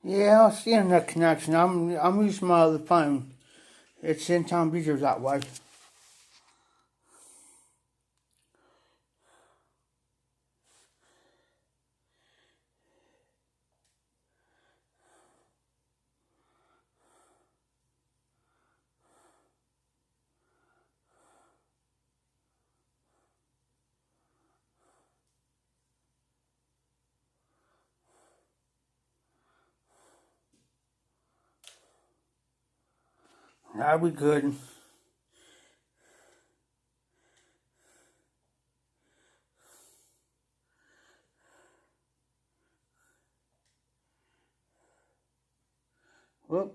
Yeah, I see the connection. I'm using my other phone. It's 10 times easier that way. That'll be good. Whoop.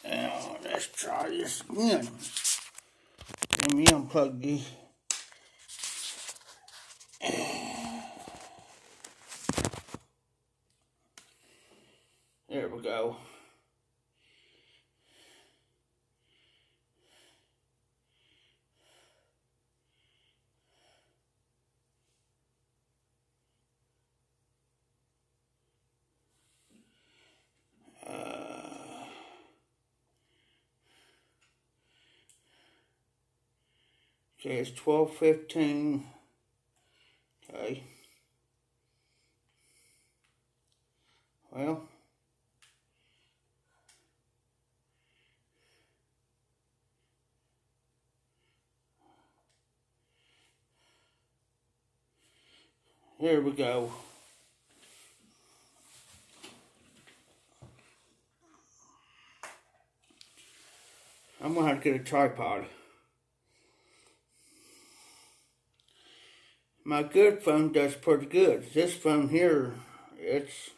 Now, let's try this again. Let me unplug these. There we go. Okay, it's 12:15. Okay. Well. Here we go. I'm gonna have to get a tripod. My good phone does pretty good. This phone here, it's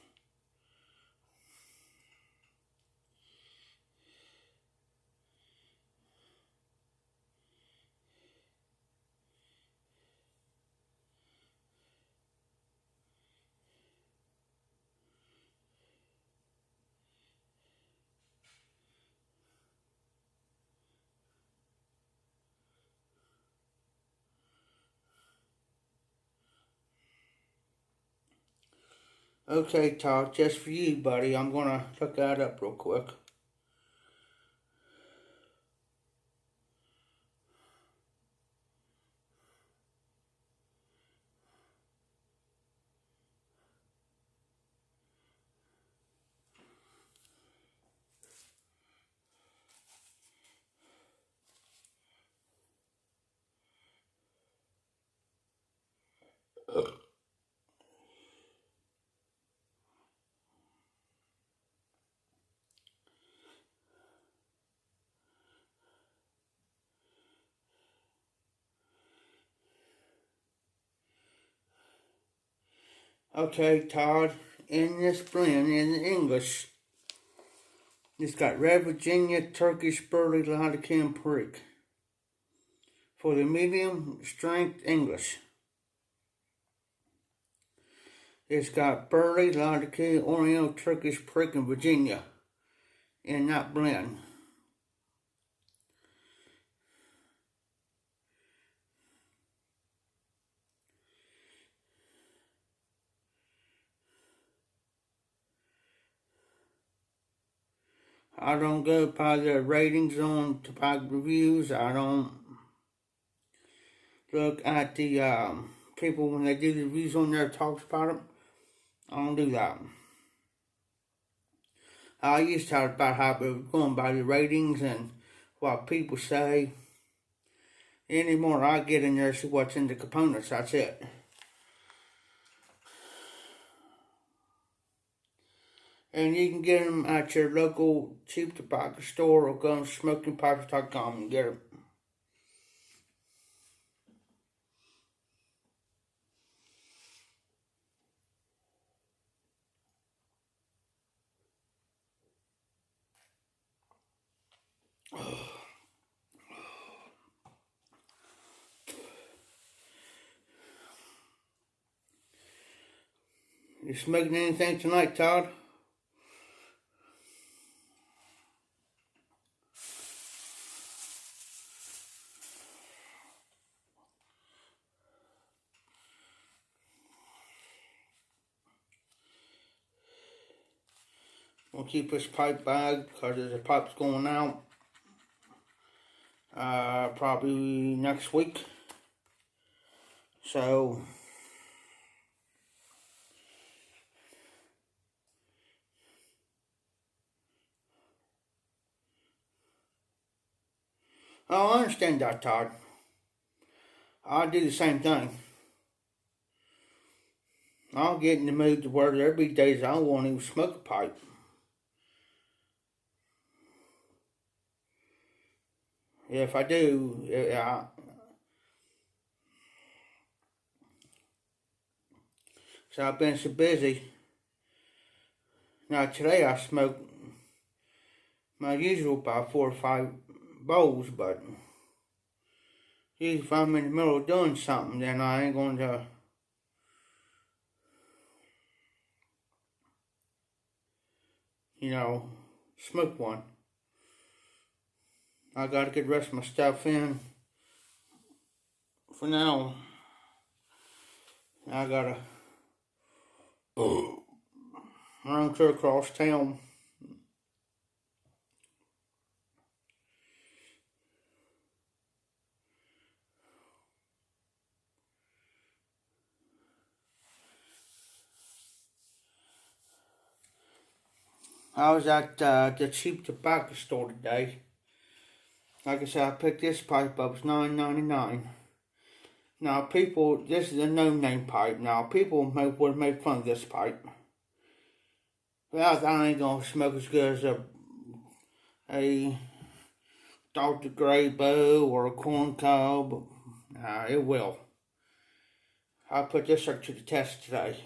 okay, Todd. Just for you, buddy. I'm gonna look that up real quick. Okay, Todd. In this blend, in English, it's got Red Virginia, Turkish Burley, Lidocaine, and Perique. For the medium strength English, it's got Burley, Lidocaine, Oriental, Turkish Perique, and Virginia in that blend. I don't go by the ratings on tobacco reviews. I don't look at the people when they do the reviews on there talks about them. I don't do that. I used to have a bad habit of going by the ratings and what people say. Anymore, I get in there and see what's in the components. That's it. And you can get them at your local cheap tobacco store or go to smokingpipes.com and get them. You smoking anything tonight, Todd? We'll keep this pipe bag because the pipe's going out probably next week. So I understand that, Todd. I do the same thing. I'll get in the mood to where there'll be days I won't even smoke a pipe. If I do, so I've been so busy. Now today I smoked my usual about 4 or 5 bowls, but usually if I'm in the middle of doing something, then I ain't going to smoke one. I gotta get the rest of my stuff in. For now, I gotta run clear across town. I was at the cheap tobacco store today. Like I said, I picked this pipe up. It's $9.99. Now, people, this is a no-name pipe. Now, people would make fun of this pipe. Well, I ain't gonna smoke as good as a Dr. Graybo or a corn cob. It will. I put this up to the test today.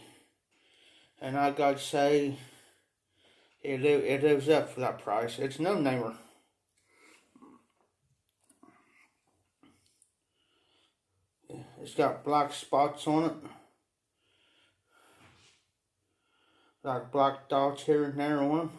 And I gotta say, it lives up for that price. It's no-namer. It's got black spots on it. Like black dots here and there on them.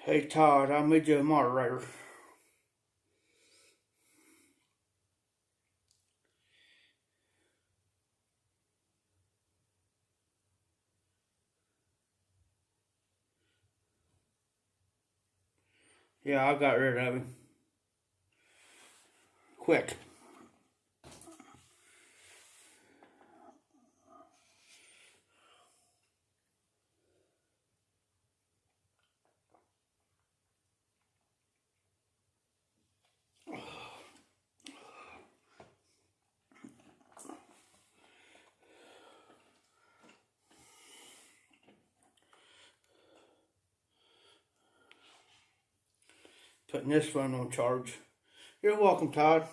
Hey Todd, I made you a moderator. Yeah, I got rid of him. quick. Putting this phone on charge. You're welcome, Todd.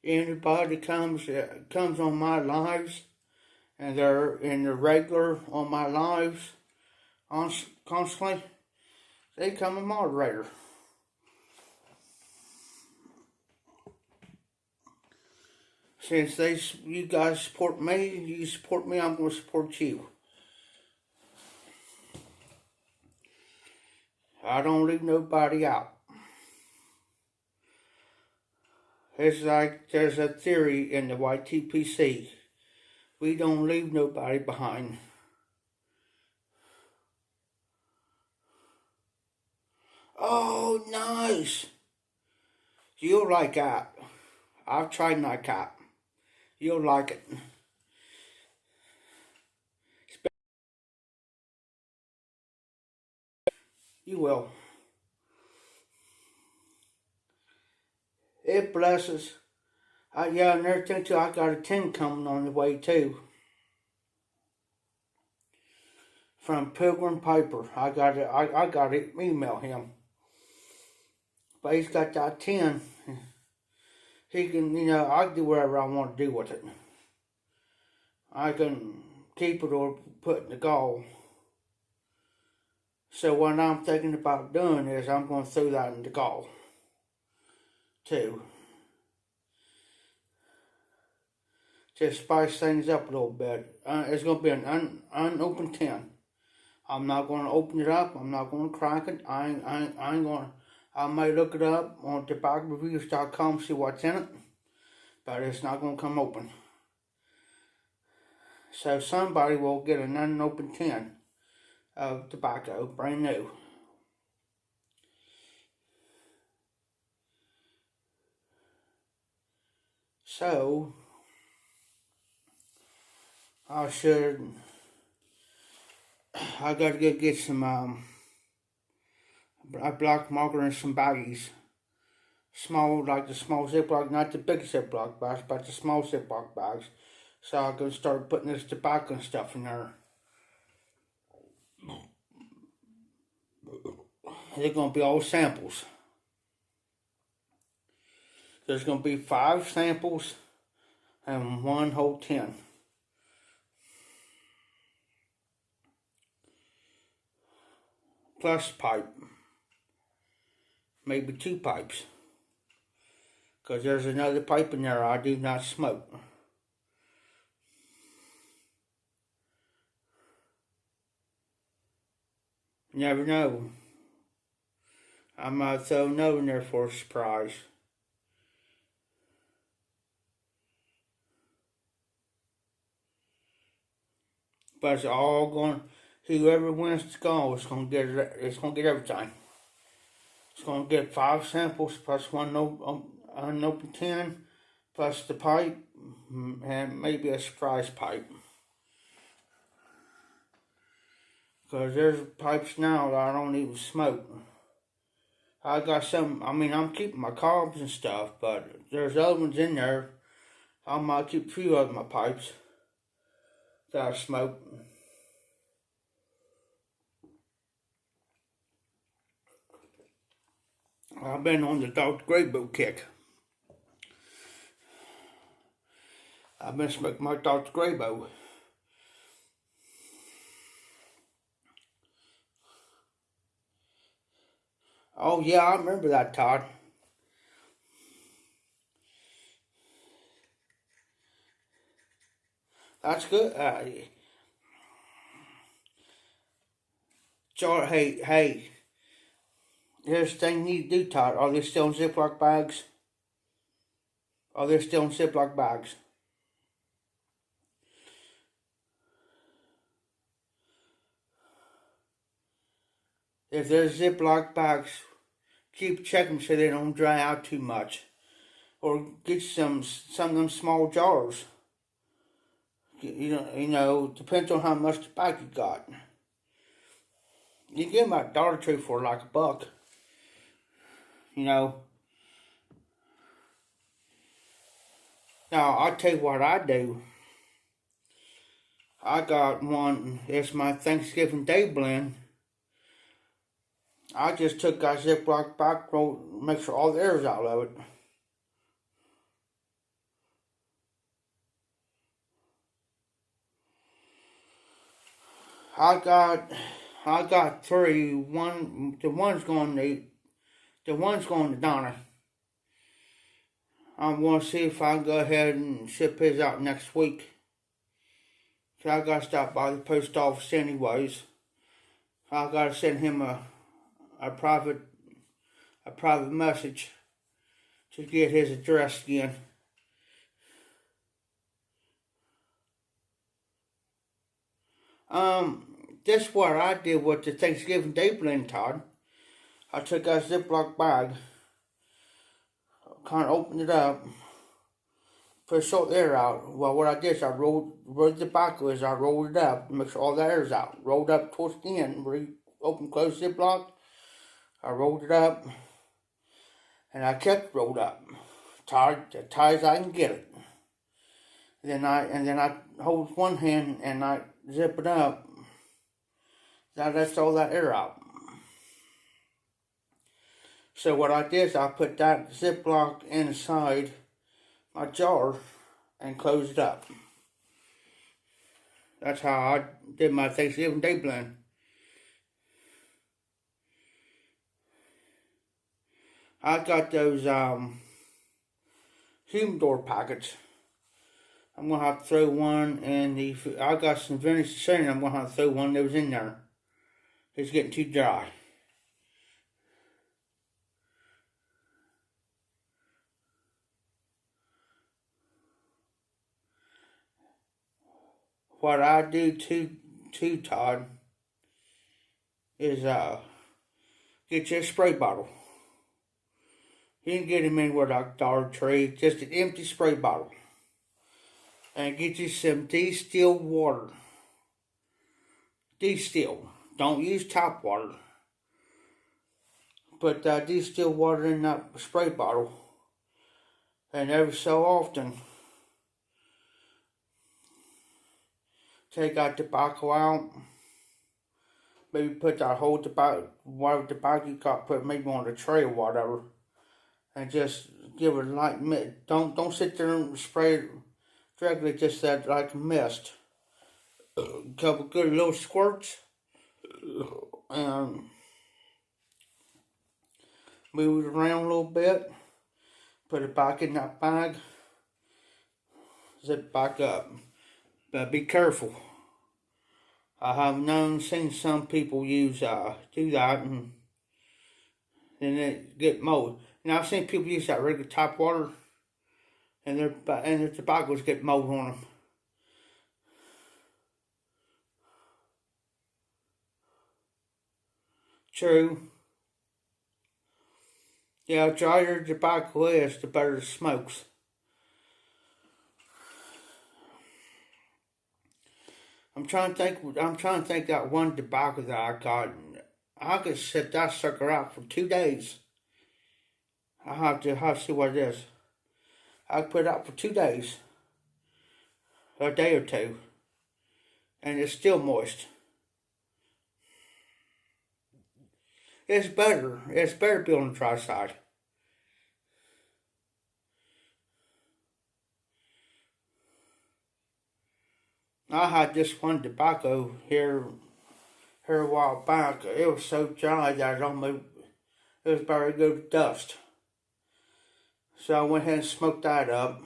Anybody comes on my lives, and they're regular on my lives, constantly, they become a moderator. Since you guys support me, you support me, I'm going to support you. I don't leave nobody out. It's like there's a theory in the YTPC. We don't leave nobody behind. Oh, nice. You'll like that. I've tried NICAP. You'll like it. You will. It blesses. Yeah, and everything too. I got a 10 coming on the way too. From Pilgrim Piper. I got it. Email him. But he's got that 10. He can, I can do whatever I want to do with it. I can keep it or put it in the gall. So what I'm thinking about doing is I'm going to throw that in the gall too. Just spice things up a little bit. It's going to be an unopened 10. I'm not going to open it up. I'm not going to crack it. I ain't going to. I might look it up on tobaccoreviews.com, see what's in it. But it's not going to come open. So somebody will get an unopened 10 of tobacco, brand new. So I got to go get some a black marker and some baggies. Small, like the small Ziploc, not the big Ziploc bags, but the small Ziploc bags. So I can start putting this tobacco and stuff in there. They're going to be all samples. There's going to be 5 samples and 1 whole 10. Plus pipe. Maybe 2 pipes. Because there's another pipe in there I do not smoke. You never know. I might throw another in there for a surprise. But it's all going. Whoever wins the gall is going to get it. It's going to get everything. It's going to get 5 samples plus 1 unopened 10, plus the pipe, and maybe a surprise pipe. Because there's pipes now that I don't even smoke. I got some. I'm keeping my cobs and stuff, but there's other ones in there. I might keep a few of my pipes that I smoke. I've been on the Dr. Graybo kick. I've been smoking my Dr. Graybo. Oh yeah, I remember that, Todd. That's good. Hey. Here's the thing you need to do, Todd. Are they still in Ziploc bags? Are they still in Ziploc bags? If there's Ziploc bags, keep checking so they don't dry out too much. Or get some of them small jars. You know, depends on how much tobacco you got. You can get them at Dollar Tree for like $1. You know. Now I'll tell you what I do. I got one. It's my Thanksgiving Day blend. I just took a Ziploc bag, make sure all the air's out of it. I got three. The one's going to Donna. I'm going to see if I can go ahead and ship his out next week. So I got to stop by the post office anyways. I got to send him a private message to get his address again. This what I did with the Thanksgiving Day blend, Todd. I took a Ziploc bag, kind of opened it up, put salt air out. Well, what I did is I rolled the tobacco is I rolled it up to make sure all the air's out. Rolled up towards the end, where you open close Ziploc. I rolled it up, and I kept rolled up, tight as I can get it. And then I hold one hand and I zip it up. That lets all that air out. So what I did is I put that Ziploc inside my jar and closed it up. That's how I did my Thanksgiving Day blend. I got those humidor packets. I'm going to have to throw one in I got some vintage cinnamon. I'm going to have to throw one of those in there. It's getting too dry. What I do too, Todd, is get you a spray bottle. You can get them anywhere like Dollar Tree, just an empty spray bottle. And get you some distilled water. Distilled. Don't use tap water. Put distilled water in that spray bottle. And every so often, take that tobacco out. Maybe put that whole whatever tobacco you got, put maybe on the tray or whatever. And just give it a light mist. Don't sit there and spray it directly, just that like mist. A couple good little squirts. And move it around a little bit. Put it back in that bag. Zip back up. But be careful. I have seen some people do that and then it get mold. Now I've seen people use that regular tap water and their tobaccos get mold on them. True. Yeah, the drier the tobacco is, the better it smokes. I'm trying to think that one tobacco that I got. I could set that sucker out for 2 days. I have to see what it is. I put it out for 2 days, a day or two, and it's still moist. It's better. It's better to be on the dry side. I had this one tobacco here a while back. It was so dry that it was about to go to dust. So I went ahead and smoked that up.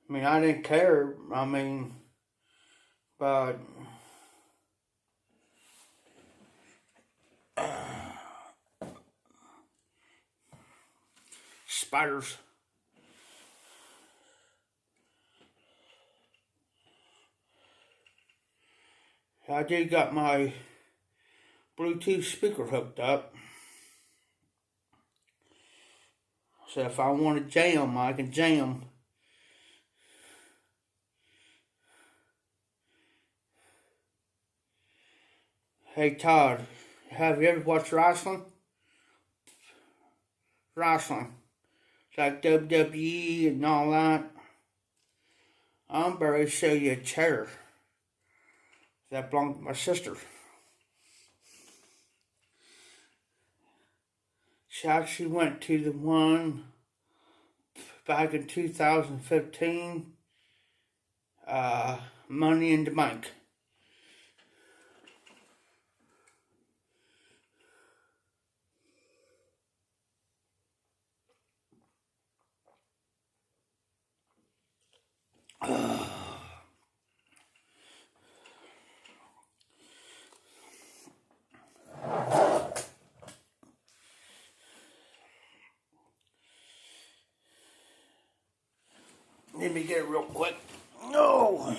I mean, I didn't care. But spiders. I did got my Bluetooth speaker hooked up. So if I want to jam, I can jam. Hey Todd, have you ever watched wrestling? Wrestling. It's like WWE and all that. I'm going to show you a chair that belonged to my sister. She actually went to the one back in 2015, Money in the Bank. Let me get it real quick. No!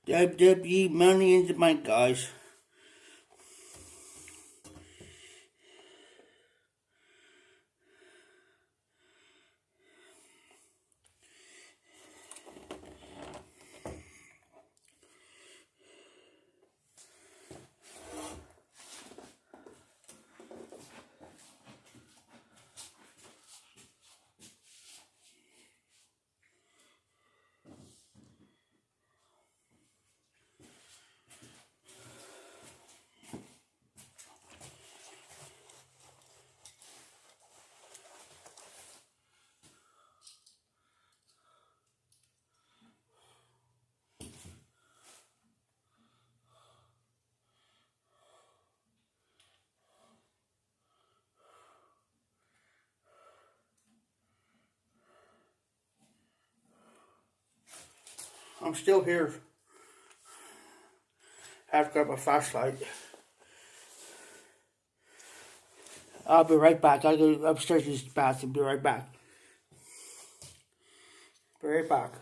WWE Money in the Bank, guys. I'm still here. I have to grab my flashlight. I'll be right back. I'll go upstairs to use the bathroom. Be right back. Be right back.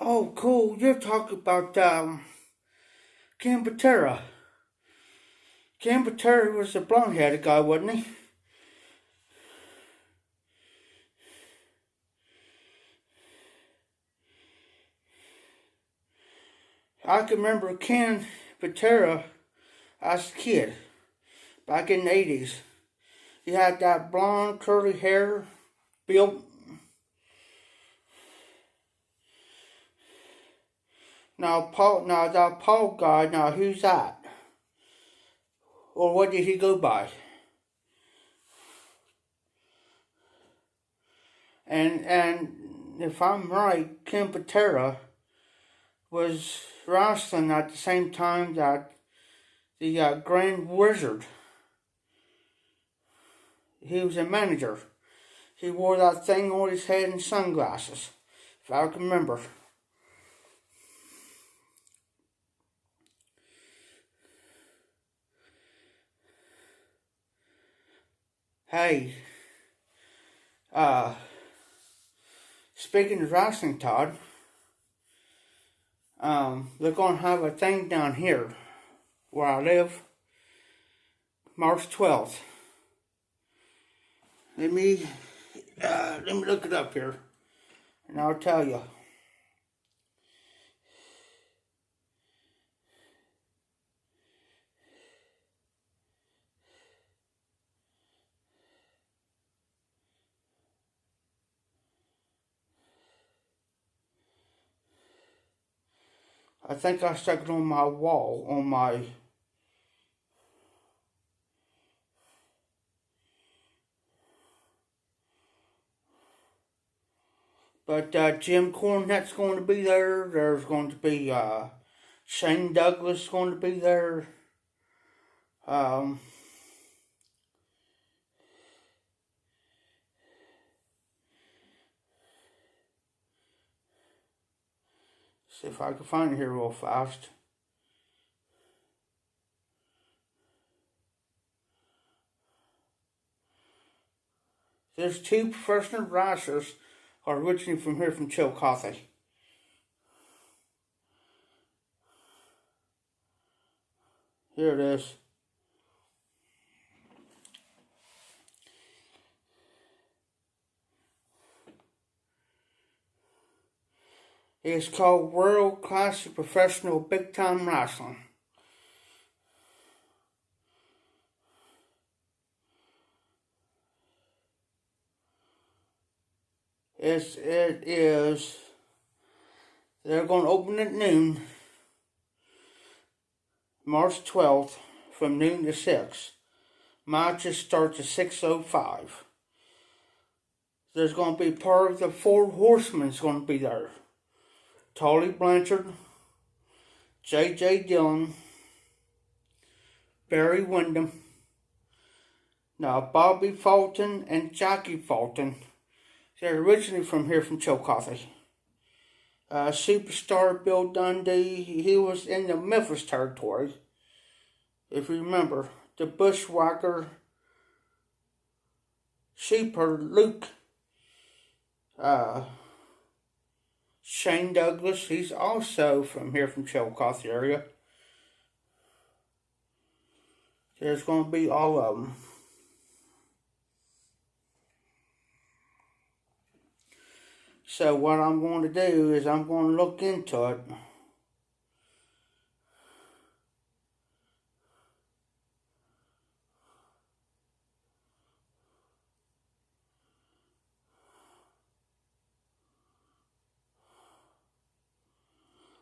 Oh, cool. You're talking about Ken Patera. Ken Patera was the blonde-headed guy, wasn't he? I can remember Ken Patera as a kid, back in the 80s. He had that blonde, curly hair, built. Now that Paul guy, now who's that? Or what did he go by? And if I'm right, Ken Patera was wrestling at the same time that the Grand Wizard. He was a manager. He wore that thing on his head and sunglasses, if I can remember. Hey, speaking of wrestling, Todd, they're going to have a thing down here where I live, March 12th. Let me look it up here, and I'll tell you. I think I stuck it on my wall, on my... But Jim Cornette's going to be there. There's going to be Shane Douglas going to be there. See if I can find it here real fast. There's two professional wrestlers are originally from here from Chillicothe. Here it is. It's called World Classic Professional Big Time Wrestling. It is. They're going to open at noon, March 12th, from noon to 6. Matches starts at 6:05. There's going to be part of the Four Horsemen's going to be there. Tully Blanchard, J.J. Dillon, Barry Windham, now Bobby Fulton and Jackie Fulton. They're originally from here from Chillicothe. Superstar Bill Dundee, he was in the Memphis territory, if you remember. The Bushwhacker, Sheeper Luke, Shane Douglas, he's also from here from Chillicothe area. There's going to be all of them. So what I'm going to do is I'm going to look into it.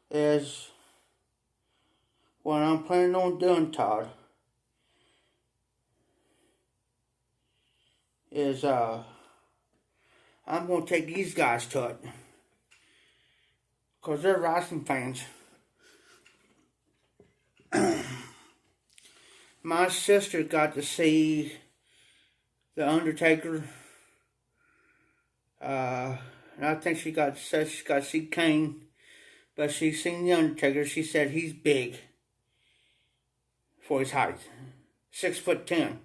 Is what I'm planning on doing, Todd, is I'm going to take these guys to it. Because they're wrestling fans. My sister got to see The Undertaker. And I think she got to see Kane. But she's seen The Undertaker. She said he's big for his height. 6'10".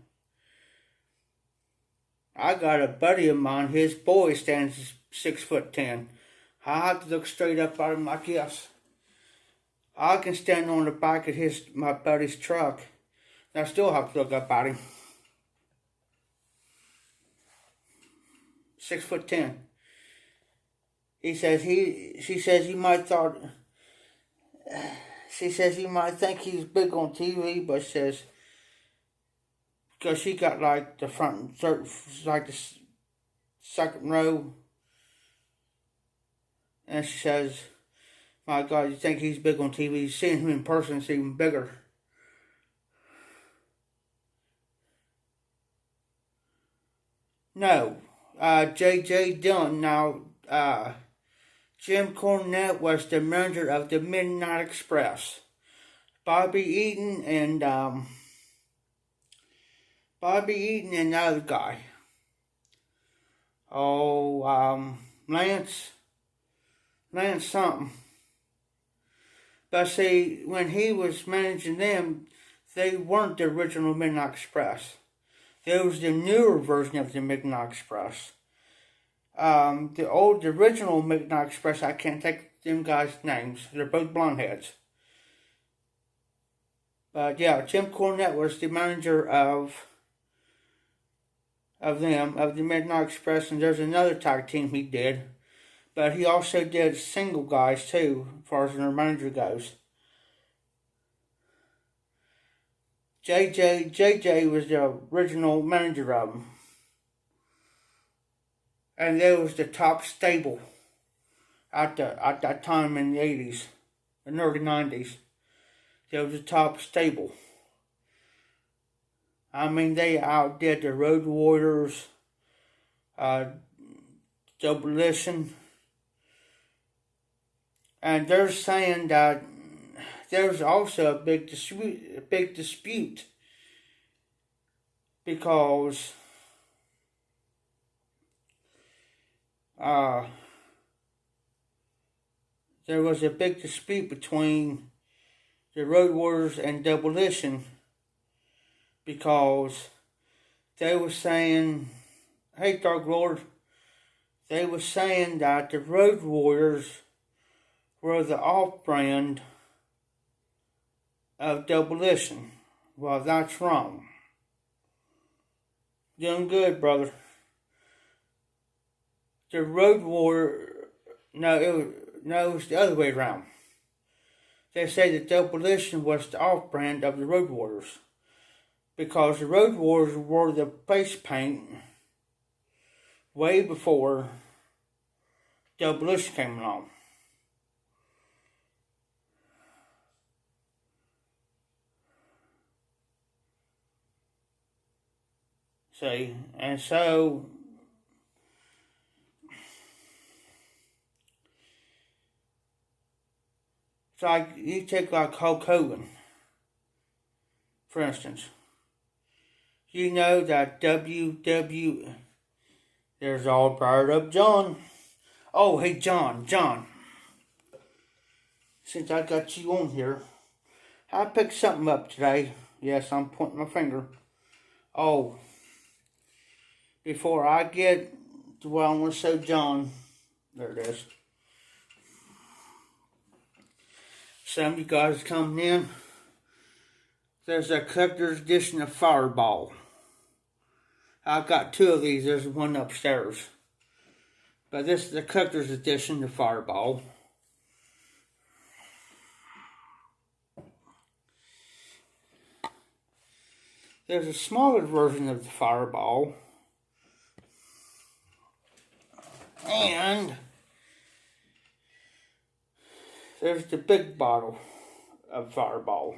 I got a buddy of mine, his boy stands 6'10". I have to look straight up at him like this. I can stand on the back of my buddy's truck. And I still have to look up at him. 6'10". She says he might think he's big on TV, but says, because she got like the second row, and she says, my God, you think he's big on TV? Seeing him in person is even bigger. No, J.J. Dillon. Now, Jim Cornette was the manager of the Midnight Express. Bobby Eaton and the other guy. Lance something. But see, when he was managing them, they weren't the original Midnight Express. There was the newer version of the Midnight Express. The original Midnight Express, I can't take them guys' names. They're both blonde heads. But yeah, Jim Cornette was the manager of the Midnight Express, and there's another tag team he did. But he also did single guys too, as far as their manager goes. JJ was the original manager of them. And there was the top stable at that time in the 80s, and early 90s. There was the top stable. I mean, they outdid the Road Warriors, Demolition. And they're saying that there's also a big dispute because there was a big dispute between the Road Warriors and Demolition because they were saying, hey Dark Lord, they were saying that the Road Warriors were the off-brand of Demolition. Well, that's wrong. Doing good, brother. The Road Warrior, it was the other way around. They say that Demolition was the off-brand of the Road Warriors because the Road Warriors wore the face paint way before Demolition came along. See, and so it's like you take like Hulk Hogan, for instance. You know that there's all fired up John. Oh, hey John. Since I got you on here, I picked something up today. Yes, I'm pointing my finger. Oh, before I get to what I want to show John, there it is. Some of you guys coming in. There's a collector's edition of Fireball. I've got two of these. There's one upstairs. But this is the collector's edition of Fireball. There's a smaller version of the Fireball. And there's the big bottle of Fireball.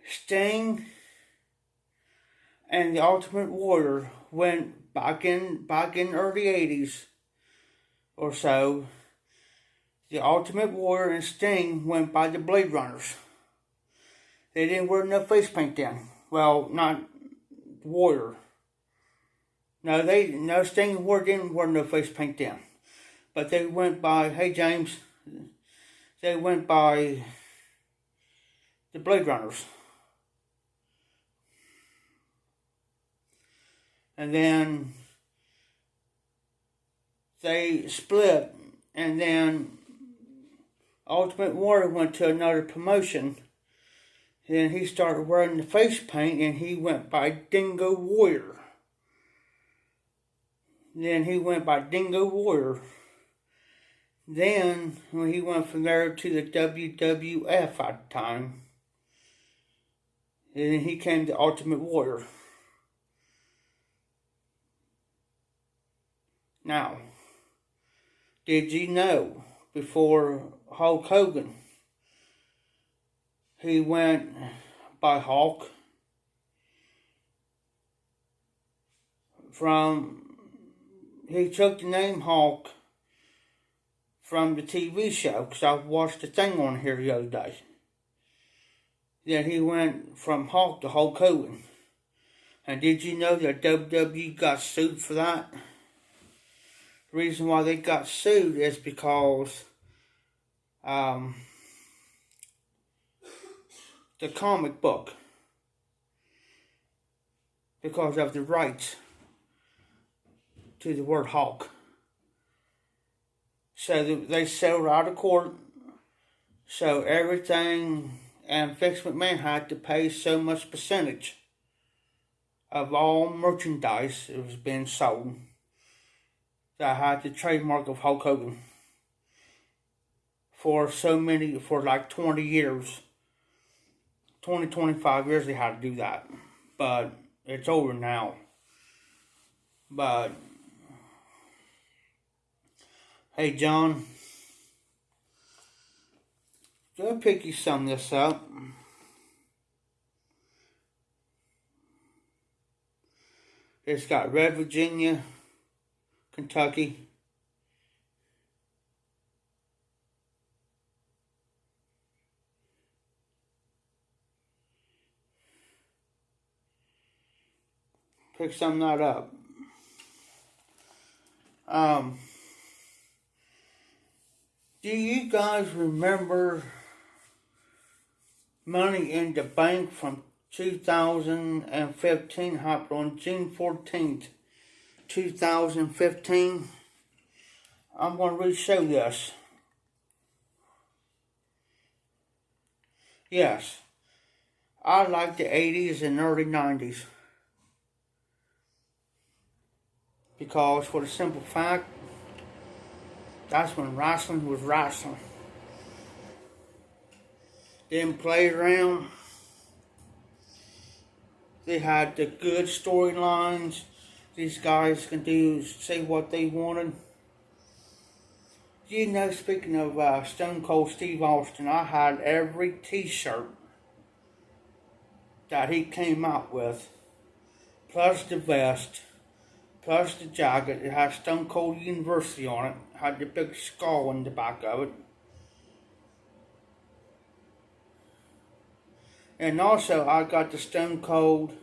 Sting and the Ultimate Warrior went back in early 80s or so. The Ultimate Warrior and Sting went by the Blade Runners. They didn't wear no face paint then. Well, not Warrior. No, Sting and Warrior didn't wear no face paint then. But they went by, hey James, they went by the Blade Runners. and then they split, and then Ultimate Warrior went to another promotion. Then he started wearing the face paint, and he went by Dingo Warrior. Then he went by Dingo Warrior. Then when he went from there to the WWF at the time, and then he came to Ultimate Warrior. Now, did you know before Hulk Hogan, he went by Hulk he took the name Hulk from the TV show, because I watched the thing on here the other day. Then he went from Hulk to Hulk Hogan. And did you know that WWE got sued for that? The reason why they got sued is because the comic book, because of the rights to the word Hulk. So they settled out of court. So everything, and Vince McMahon had to pay so much percentage of all merchandise that was being sold that had the trademark of Hulk Hogan for like 20 years. 25 years they had to do that. But it's over now. But hey, John, go pick you some of this up. It's got Red Virginia, Kentucky. Pick some of that up. Do you guys remember Money in the Bank from 2015? Happened on June 14th, 2015. I'm going to re-show this. Yes, I like the 80s and early 90s. Because for the simple fact, that's when wrestling was wrestling. Didn't play around. They had the good storylines. These guys can say what they wanted. You know, speaking of Stone Cold Steve Austin, I had every t-shirt that he came out with, plus the vest, plus the jacket. It had Stone Cold University on it. Had the big skull in the back of it. And also, I got the Stone Cold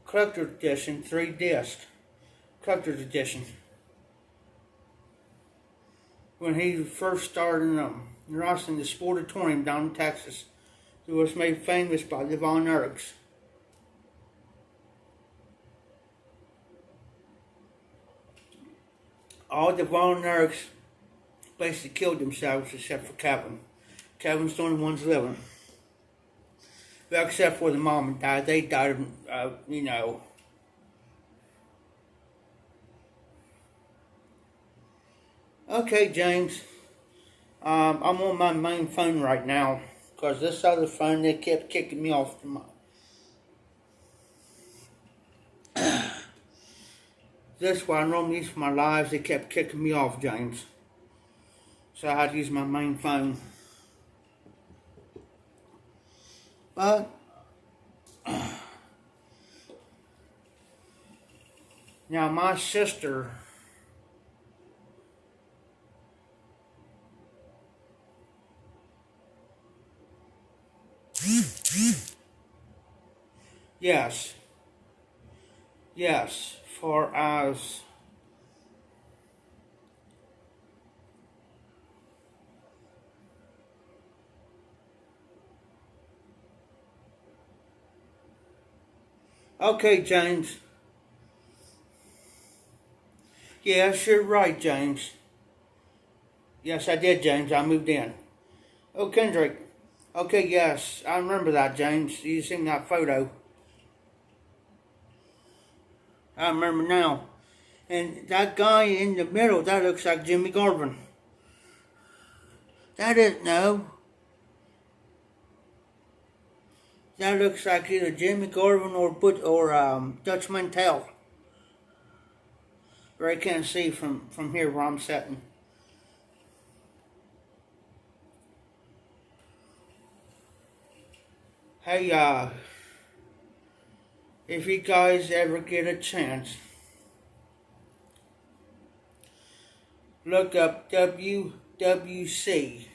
Collector's Edition 3-disc. Collector's Edition. When he first started wrestling the Sportatorium down in Texas. It was made famous by the Von Erichs. All the Von Erichs basically killed themselves except for Kevin. Kevin's the only ones living. Well, except for the mom and dad. They died of, Okay, James. I'm on my main phone right now. Because this other phone, they kept kicking me off. This is what I normally use for my lives. They kept kicking me off, James. So I had to use my main phone. But now my sister, yes, for as okay, James. Yes, you're right, James. Yes, I did, James. I moved in. Oh, Kendrick. Okay, yes, I remember that, James. You seen that photo. I remember now. And that guy in the middle, that looks like Jimmy Garvin. That is, no. That looks like either Jimmy Garvin or Dutch Mantel. But I can't see from here where I'm sitting. Hey, if you guys ever get a chance, look up WWC.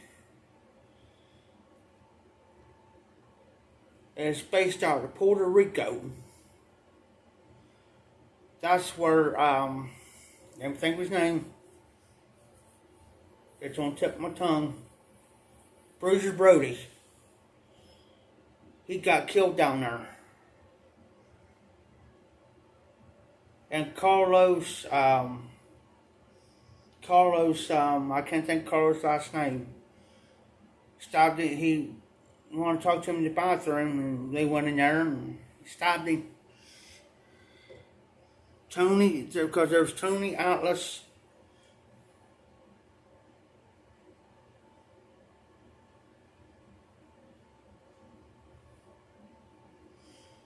It's based out of Puerto Rico. That's where, can't think of his name. It's on the tip of my tongue. Bruiser Brody. He got killed down there. And Carlos, I can't think of Carlos' last name. Stopped it. He wanted to talk to him in the bathroom, and they went in there and stopped him. Tony, because there's Tony Atlas.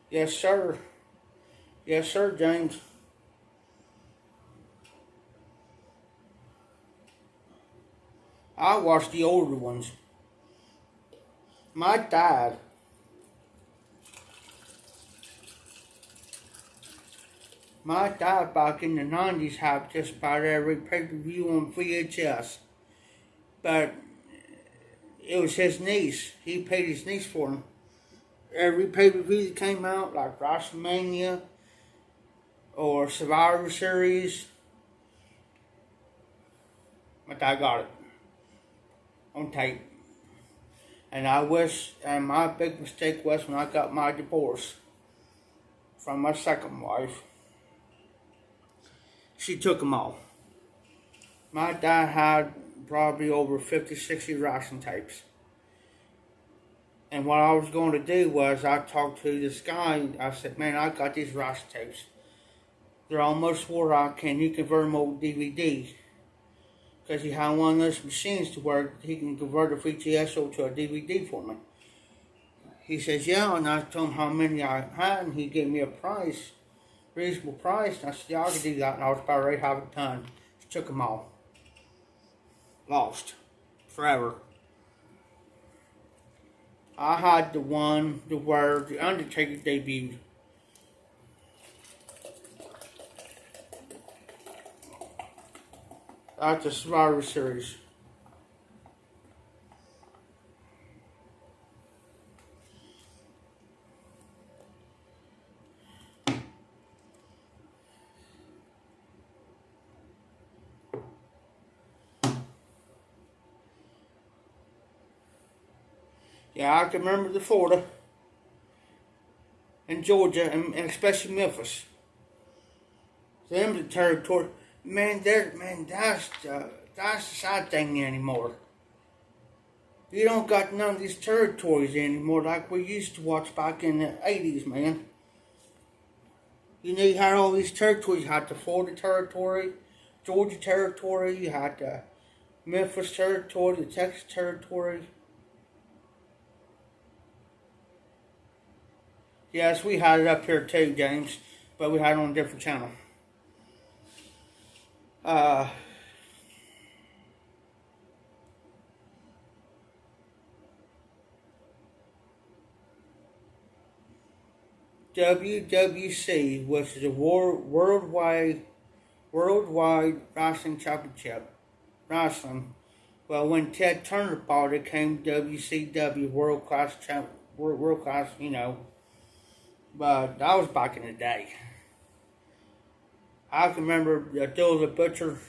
Yes, sir. Yes, sir, James. I watched the older ones. My dad back in the 90s had just about every pay-per-view on VHS. But it was his niece. He paid his niece for him. Every pay-per-view that came out, like WrestleMania or Survivor Series, my dad got it on tape. And my big mistake was when I got my divorce from my second wife, she took them all. My dad had probably over 50, 60 wrestling tapes. And what I was going to do was I talked to this guy. I said, man, I got these wrestling tapes. They're almost wore out. Can you convert them over DVD? Because he had one of those machines to where he can convert a VHS over to a DVD for me. He says, yeah, and I told him how many I had, and he gave me a price, reasonable price, and I said, yeah, I could do that, and I was about ready to have it done. Just took them all. Lost. Forever. I had the one where The Undertaker debuted. That's the Survivor Series. Yeah, I can remember the Florida and Georgia and especially Memphis. Them the territory. Man, that's the sad thing anymore. You don't got none of these territories anymore like we used to watch back in the 80s, man. You had all these territories. You had the Florida territory, Georgia territory, you had the Memphis territory, the Texas territory. Yes, we had it up here too, James, but we had it on a different channel. WWC, which is a worldwide wrestling championship. Wrestling. Well, when Ted Turner bought it, came WCW, world class, you know. But that was back in the day. I can remember Bill the Butcher,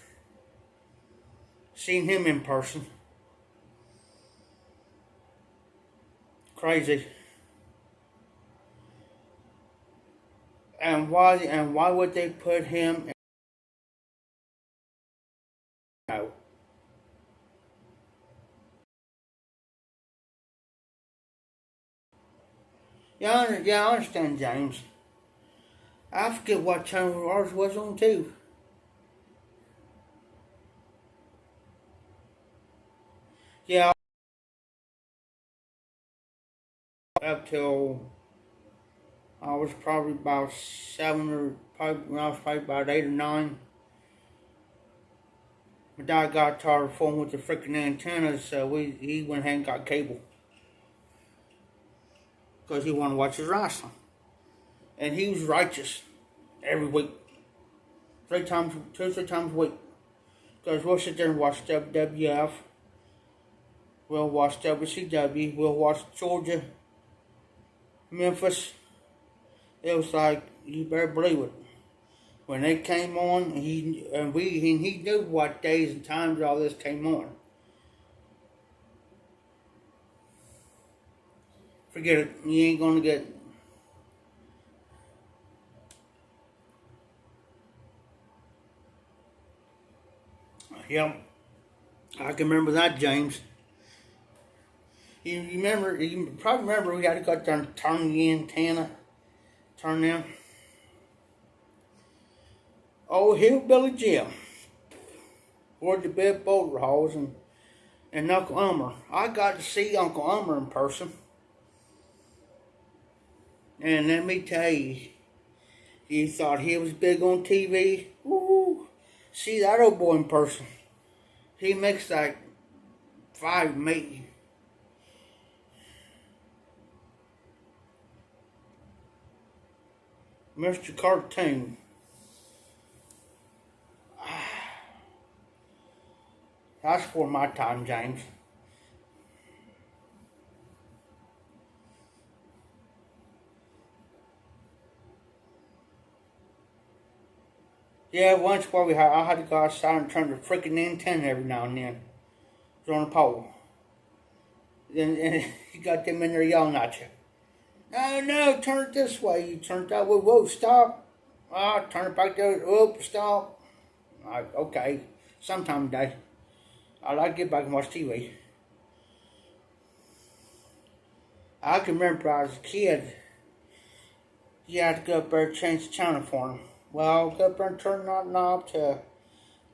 seeing him in person. Crazy. And why would they put him Yeah, I understand, James. I forget what channel ours was on too. Yeah, up till I was probably about 7 or probably when I was probably about 8 or 9. My dad got tired of fooling with the freaking antennas, so he went ahead and got cable because he wanted to watch his wrestling, and he was righteous every week, 3 times, 2 or 3 times a week. Because we'll sit there and watch WWF, we'll watch WCW, we'll watch Georgia, Memphis. It was like you better believe it. When they came on, he knew what days and times all this came on. Forget it. You ain't gonna get. Yep, I can remember that, James. You remember? You probably remember we had to go down and turn the antenna, turn them. Oh, Hillbilly Jim, or the big boulder halls, and Uncle Elmer. I got to see Uncle Elmer in person. And let me tell you, you thought he was big on TV? Woo! See that old boy in person. He makes like 5 me. Mr. Cartoon. That's for my time, James. Yeah, once while I had to go outside and turn the freaking antenna every now and then. It was on a pole. And you got them in there yelling at you. No, turn it this way. You turn it that way. Whoa, stop. Turn it back there. Whoop, stop. Okay, sometime today. I like to get back and watch TV. I can remember I was a kid. You had to go up there and change the channel for him. Well, go up there and turn that knob to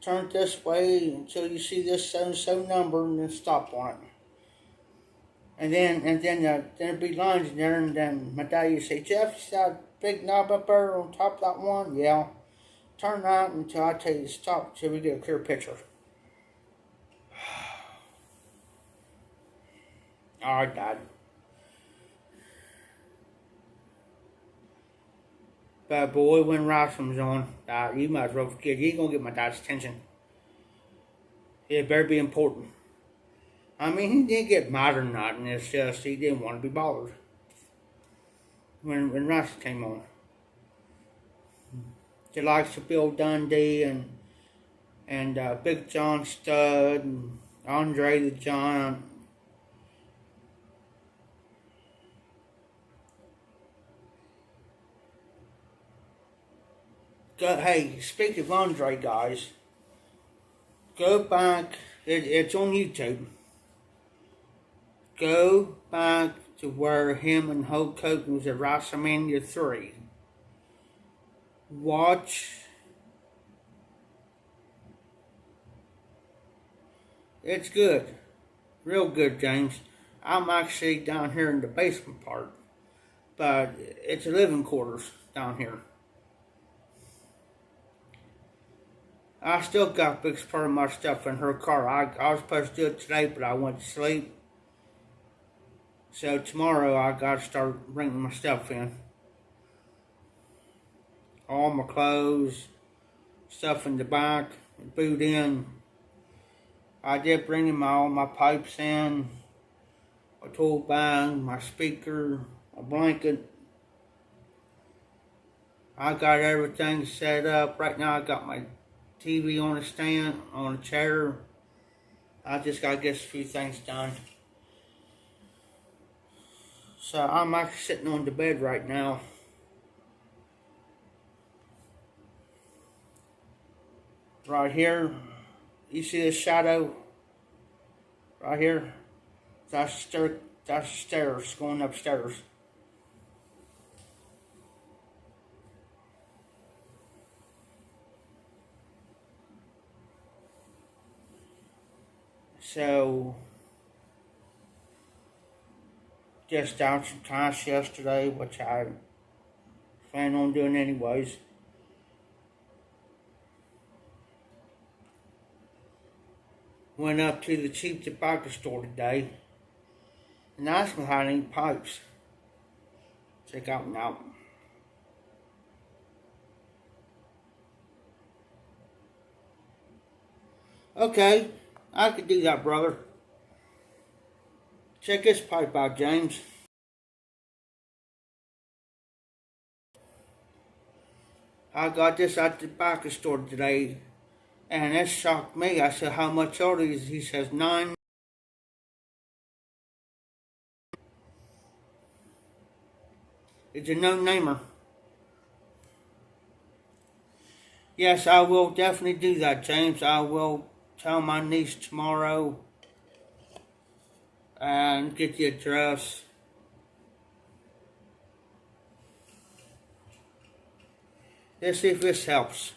turn it this way until you see this so-and-so number and then stop on it. And then there'd be lines in there, and then my dad used to say, Jeff, you see that big knob up there on top of that one? Yeah. Turn that until I tell you to stop until we get a clear picture. Alright, Dad. But boy, when wrestling's on, you might as well forget. You ain't gonna get my dad's attention. It better be important. I mean, he didn't get mad or nothing. It's just he didn't want to be bothered when wrestling came on. The likes of Bill Dundee and Big John Studd and Andre the Giant. Hey, speaking of Andre, guys, go back. It's on YouTube. Go back to where him and Hulk Hogan was at WrestleMania 3. Watch. It's good. Real good, James. I'm actually down here in the basement part. But it's a living quarters down here. I still got a big part of my stuff in her car. I was supposed to do it today, but I went to sleep. So tomorrow I got to start bringing my stuff in. All my clothes, stuff in the back, boot in. I did bring in all my pipes in, a tool bag, my speaker, a blanket. I got everything set up. Right now I got my TV on a stand, on a chair. I just got to get a few things done. So I'm actually sitting on the bed right now. Right here, you see this shadow? Right here? That's the stairs going upstairs. So, just out some cash yesterday, which I plan on doing anyways. Went up to the cheap tobacco store today and asked me how to eat pipes. Check out now. Okay, I could do that, brother. Check this pipe out, James. I got this at the tobacco store today, and it shocked me. I said, how much are these? He says, $9. It's a no-namer. Yes, I will definitely do that, James. I will tell my niece tomorrow and get the address. Let's see if this helps.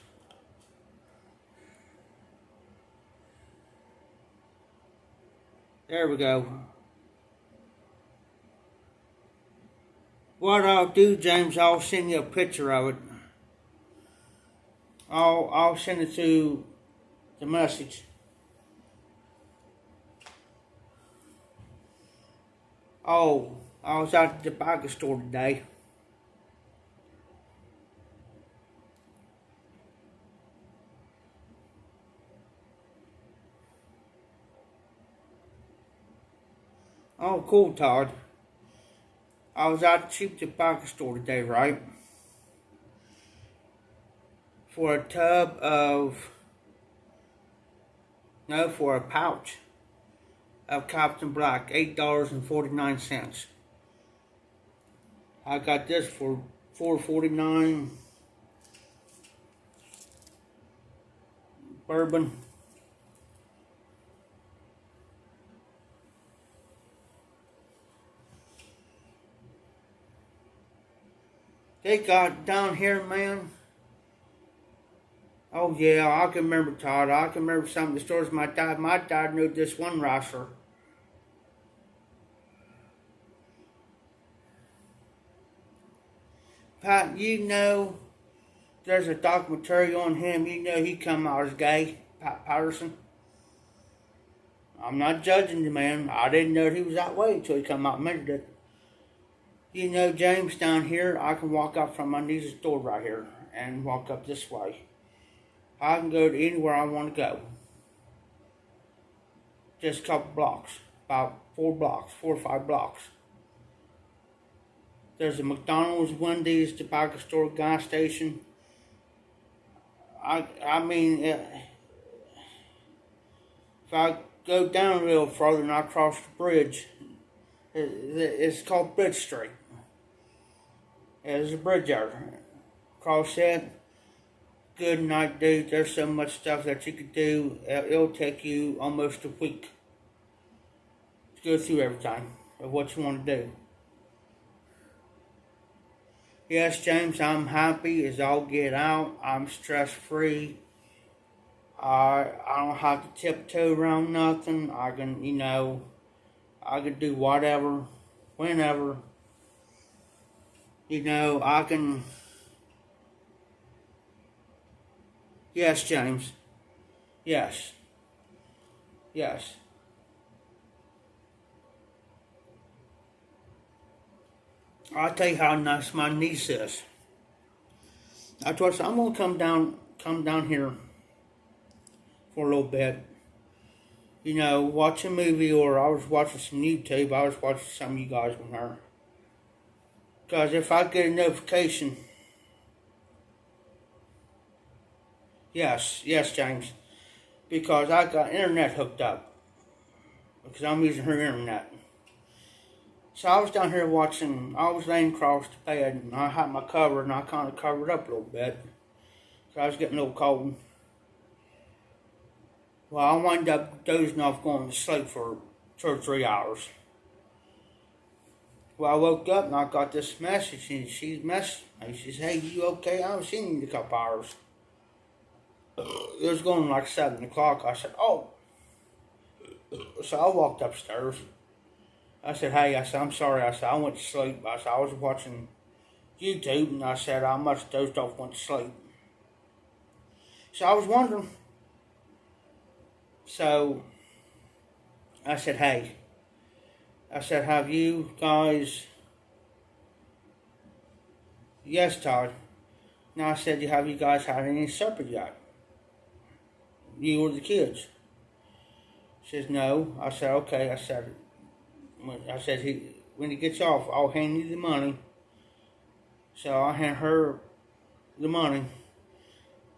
There we go. What I'll do, James, I'll send you a picture of it. I'll send it to the message. Oh, I was at the tobacco store today. Oh, cool, Todd. I was at the cheap tobacco store today, right? For a tub of, no, for a pouch of Captain Black, $8.49. I got this for $4.49. Bourbon. They got down here, man. Oh yeah, I can remember, Todd. I can remember some of the stores my dad knew this one wrestler. Pat, you know, there's a documentary on him. You know he come out as gay, Pat Patterson. I'm not judging the man. I didn't know he was that way until he come out and mentioned it. You know, James, down here, I can walk up from my niece's door right here and walk up this way. I can go to anywhere I want to go. Just a couple blocks, about 4 or 5 blocks. There's a McDonald's, Wendy's, tobacco store, gas station. I mean, if I go down a little further and I cross the bridge, it's called Bridge Street. There's a bridge there. Cross that. Good night, dude. There's so much stuff that you could do. It'll take you almost a week to go through everything of what you want to do. Yes, James, I'm happy as all get out. I'm stress-free. I don't have to tiptoe around nothing. I can, I can do whatever, whenever. I can... Yes, James. Yes. Yes. I'll tell you how nice my niece is. I told her, I'm gonna come down here for a little bit. Watch a movie, or I was watching some YouTube. I was watching some of you guys with her. Because if I get a notification, yes, James, because I got internet hooked up, because I'm using her internet. So I was down here watching, I was laying across the bed, and I had my cover, and I kind of covered up a little bit, so I was getting a little cold. Well, I wound up dozing off, going to sleep for 2 or 3 hours. Well, I woke up and I got this message, and she messaged me. She said, hey, you okay? I haven't seen you in a couple hours. It was going like 7 o'clock. I said, oh. So I walked upstairs. I said, hey, I said, I'm sorry. I said, I went to sleep. I said, I was watching YouTube, and I said, I must have dozed off, went to sleep. So I was wondering. So I said, hey, I said, have you guys, yes, Todd. Now I said, have you guys had any supper yet? You or the kids? She says, no. I said, okay. I said, when he gets off, I'll hand you the money. So I hand her the money.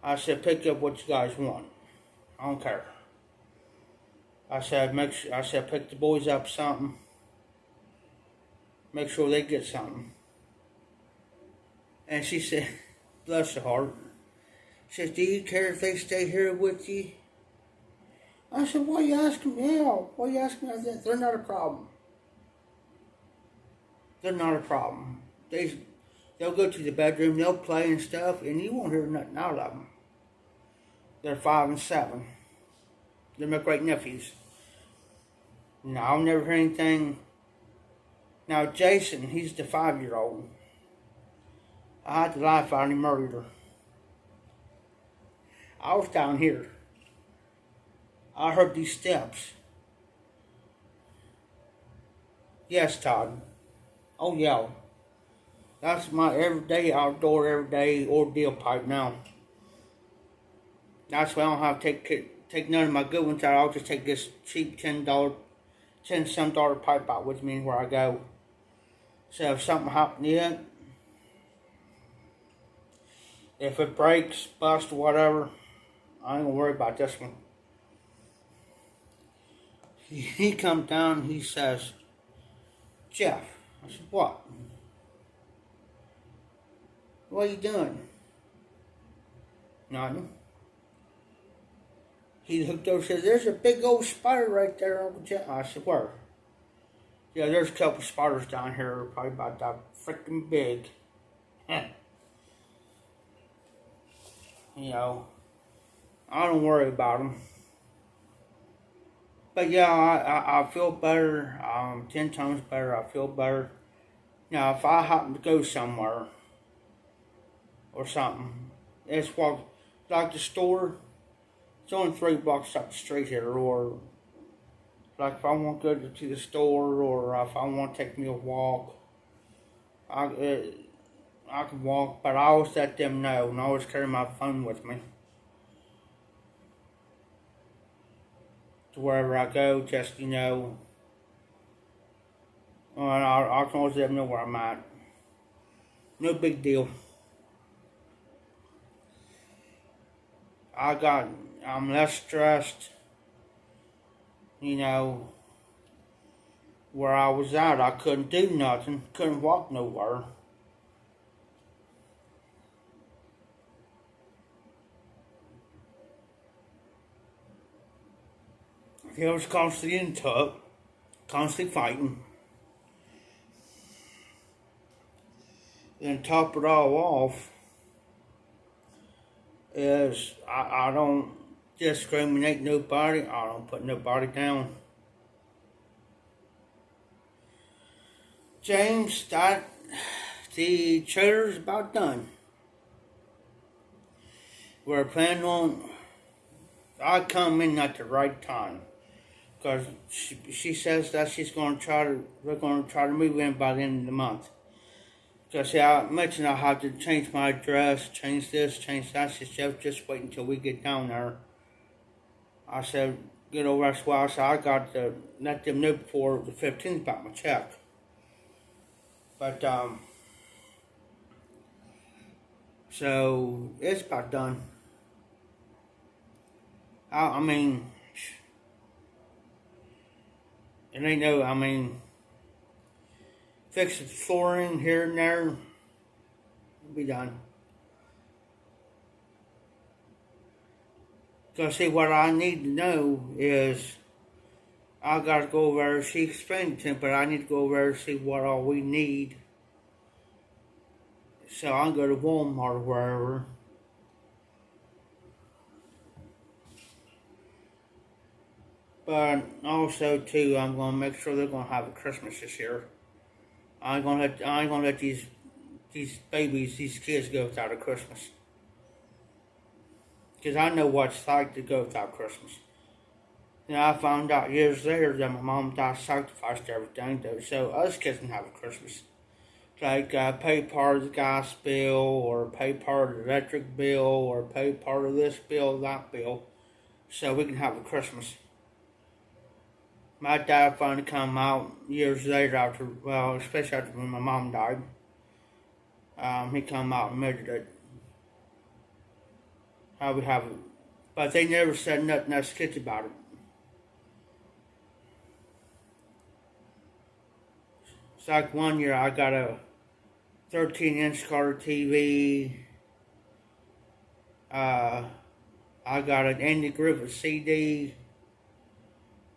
I said, pick up what you guys want. I don't care. I said, pick the boys up something. Make sure they get something. And she said, bless her heart. She says, do you care if they stay here with you? I said, why are you asking me? Hell, why are you asking me that? They're not a problem. They're not a problem. They'll go to the bedroom, they'll play and stuff, and you won't hear nothing out of them. They're 5 and 7. They're my great nephews. No, I'll never hear anything. Now, Jason, he's the 5-year-old. I had the life out of him murdered her. I was down here. I heard these steps. Yes, Todd. Oh, yeah. That's my everyday outdoor, everyday ordeal pipe now. That's why I don't have to take none of my good ones out. I'll just take this cheap $10 pipe out with me where I go. So if something happens to it, if it breaks, busts, whatever, I ain't gonna worry about this one. He comes down, he says, Jeff. I said, what? What are you doing? Nothing. He looked over and said, there's a big old spider right there, Uncle Jeff. I said, where? Yeah, there's a couple spiders down here, probably about that freaking big. You know, I don't worry about them. But yeah, I feel better, 10 times better, I feel better. Now, if I happen to go somewhere or something, it's like the store, it's only 3 blocks up the street here, or like if I want to go to the store, or if I want to take me a walk, I can walk, but I always let them know, and I always carry my phone with me. To wherever I go, just, you know, and I can always let them know where I'm at. No big deal. I'm less stressed, you know, where I was at. I couldn't do nothing, couldn't walk nowhere. He was constantly in tug, constantly fighting. And top it all off is I don't discriminate nobody. I don't put nobody down. James, the trailer's about done. We're planning on, I come in at the right time. Because she says that we're going to try to move in by the end of the month. Because see, I mentioned I have to change my address, change this, change that. She said, just wait until we get down there. I said, get over as well. So I got to let them know before the 15th about my check. But, so it's about done. I mean, it ain't no, I mean, fix the flooring here and there, it'll be done. Because see, what I need to know is, I got to go over there, she explained it to me, but I need to go over there and see what all we need. So I'll go to Walmart or wherever. But also too, I'm gonna make sure they're gonna have a Christmas this year. I ain't gonna let these babies, these kids go without a Christmas. Because I know what it's like to go without Christmas. You know, I found out years later that my mom and dad sacrificed everything so us kids can have a Christmas. Like pay part of the gas bill, or pay part of the electric bill, or pay part of this bill, that bill, so we can have a Christmas. My dad finally come out years later after, well, especially after when my mom died. He come out and admitted it. How we have it. But they never said nothing else sketchy about it. It's like one year I got a 13-inch color TV. I got an Andy Griffith CD.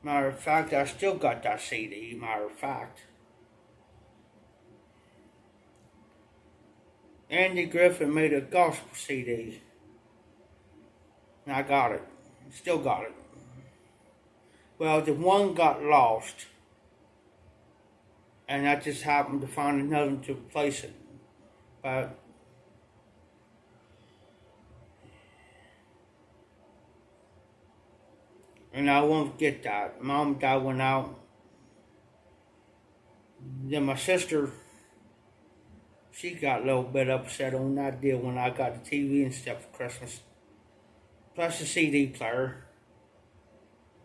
Matter of fact, I still got that CD, matter of fact. Andy Griffith made a gospel CD. And I got it. Still got it. Well, the one got lost. And I just happened to find another to replace it. But and I won't forget that. Mom and Dad went out. Then my sister, she got a little bit upset on that deal when I got the TV and stuff for Christmas. Plus a CD player.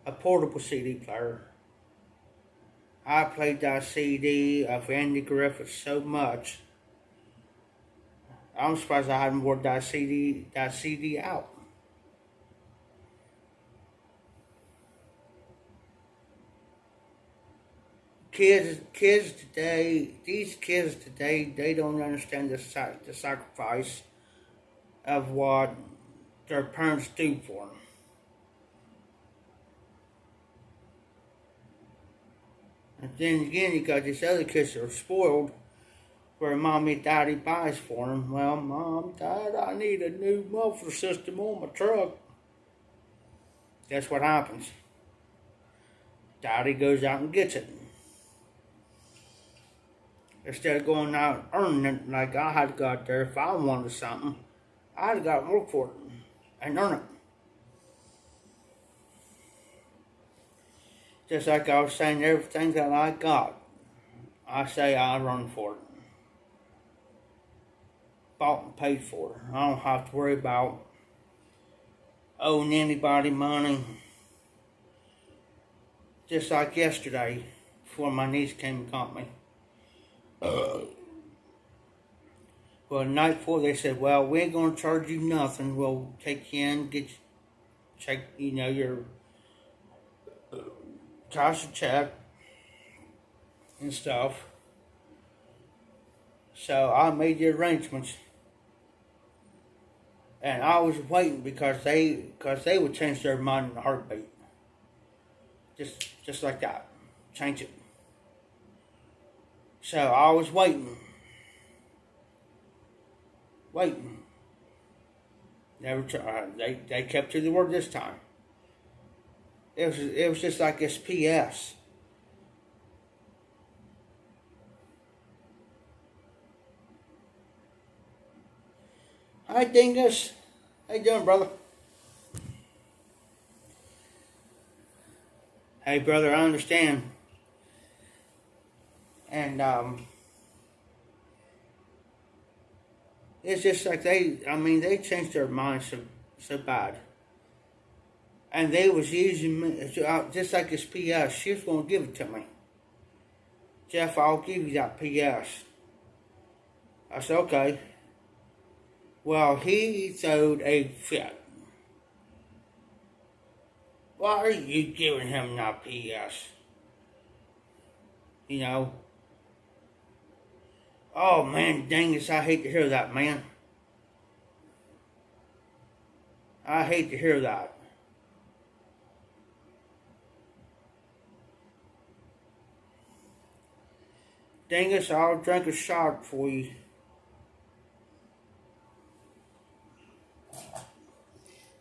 A portable CD player. I played that CD of Andy Griffith so much. I'm surprised I hadn't wore that CD out. Kids today, these kids today, they don't understand the sacrifice of what their parents do for them. And then again, you got these other kids that are spoiled, where mommy and daddy buys for them. Well, mom, dad, I need a new muffler system on my truck. That's what happens. Daddy goes out and gets it. Instead of going out and earning it like I had got there. If I wanted something, I'd have got to work for it and earn it. Just like I was saying, everything that I got, I say I run for it. Bought and paid for it. I don't have to worry about owing anybody money. Just like yesterday, before my niece came and got me. Well, the night before they said, well, we ain't going to charge you nothing. We'll take you in, check, your cash a check and stuff. So I made the arrangements. And I was waiting because they would change their mind in a heartbeat. Just like that. Change it. So I was waiting. Never they kept to the word this time. It was just like this PS. Hi Dingus. How you doing, brother? Hey brother, I understand. And it's just like they changed their minds so bad. And they was using me, just like this PS, she was going to give it to me. Jeff, I'll give you that PS. I said, okay. Well, he throwed a fit. Why are you giving him that PS? Oh man, dang it, I hate to hear that, man. I hate to hear that. Dingus, I'll drink a shot for you.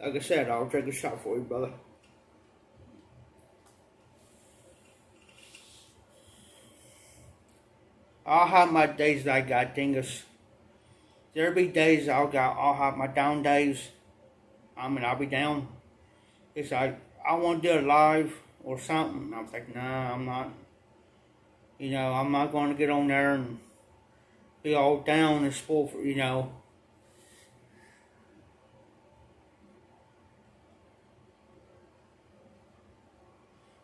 Like I said, I'll drink a shot for you, brother. I'll have my days that I got dingus. There'll be days I'll have my down days. I'll be down. It's like, I want to do it live or something. I was like, nah, I'm not. I'm not going to get on there and be all down and spoiled for.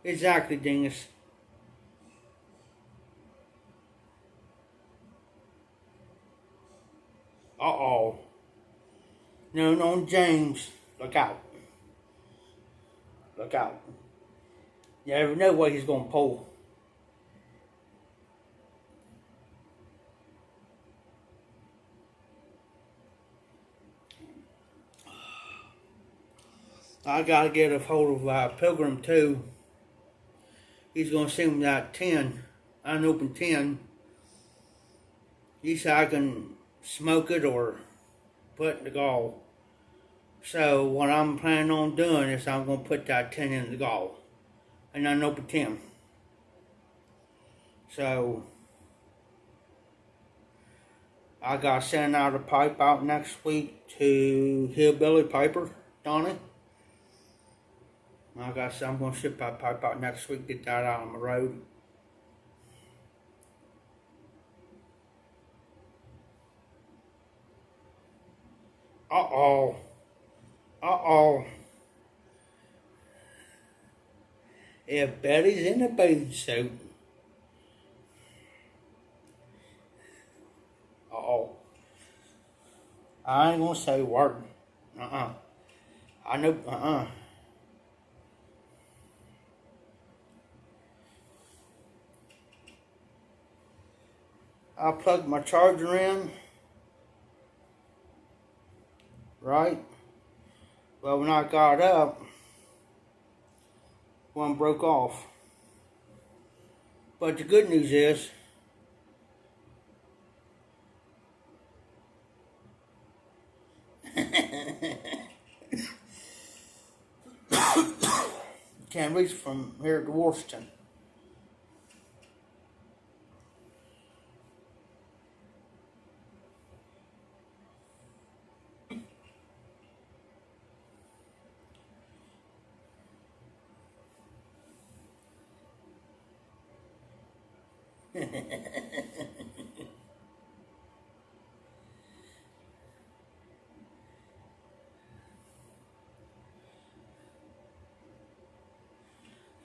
Exactly, dingus. Uh-oh. No, James. Look out. Look out. You never know what he's going to pull. I got to get a hold of Pilgrim too. He's going to send me that 10, unopened 10. He said I can smoke it or put in the gall. So what I'm planning on doing is I'm going to put that 10 in the gall. An unopened 10. So I got to send out a pipe out next week to Hillbilly Piper, Donnie. I'm going to ship that pipe out next week, get that out on the road. Uh-oh. Uh-oh. If Betty's in a bathing suit. Uh-oh. I ain't going to say a word. I know, I plugged my charger in, right? Well, when I got up, one broke off. But the good news is, can't reach from here to Washington.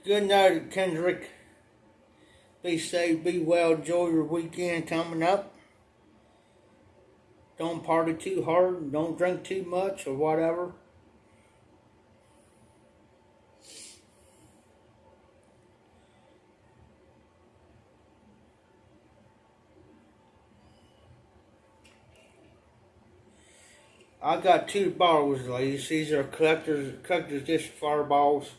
Good night, Kendrick. Be safe, be well, enjoy your weekend coming up. Don't party too hard, don't drink too much or whatever. I got 2 bottles, ladies. These are collector's edition fireballs.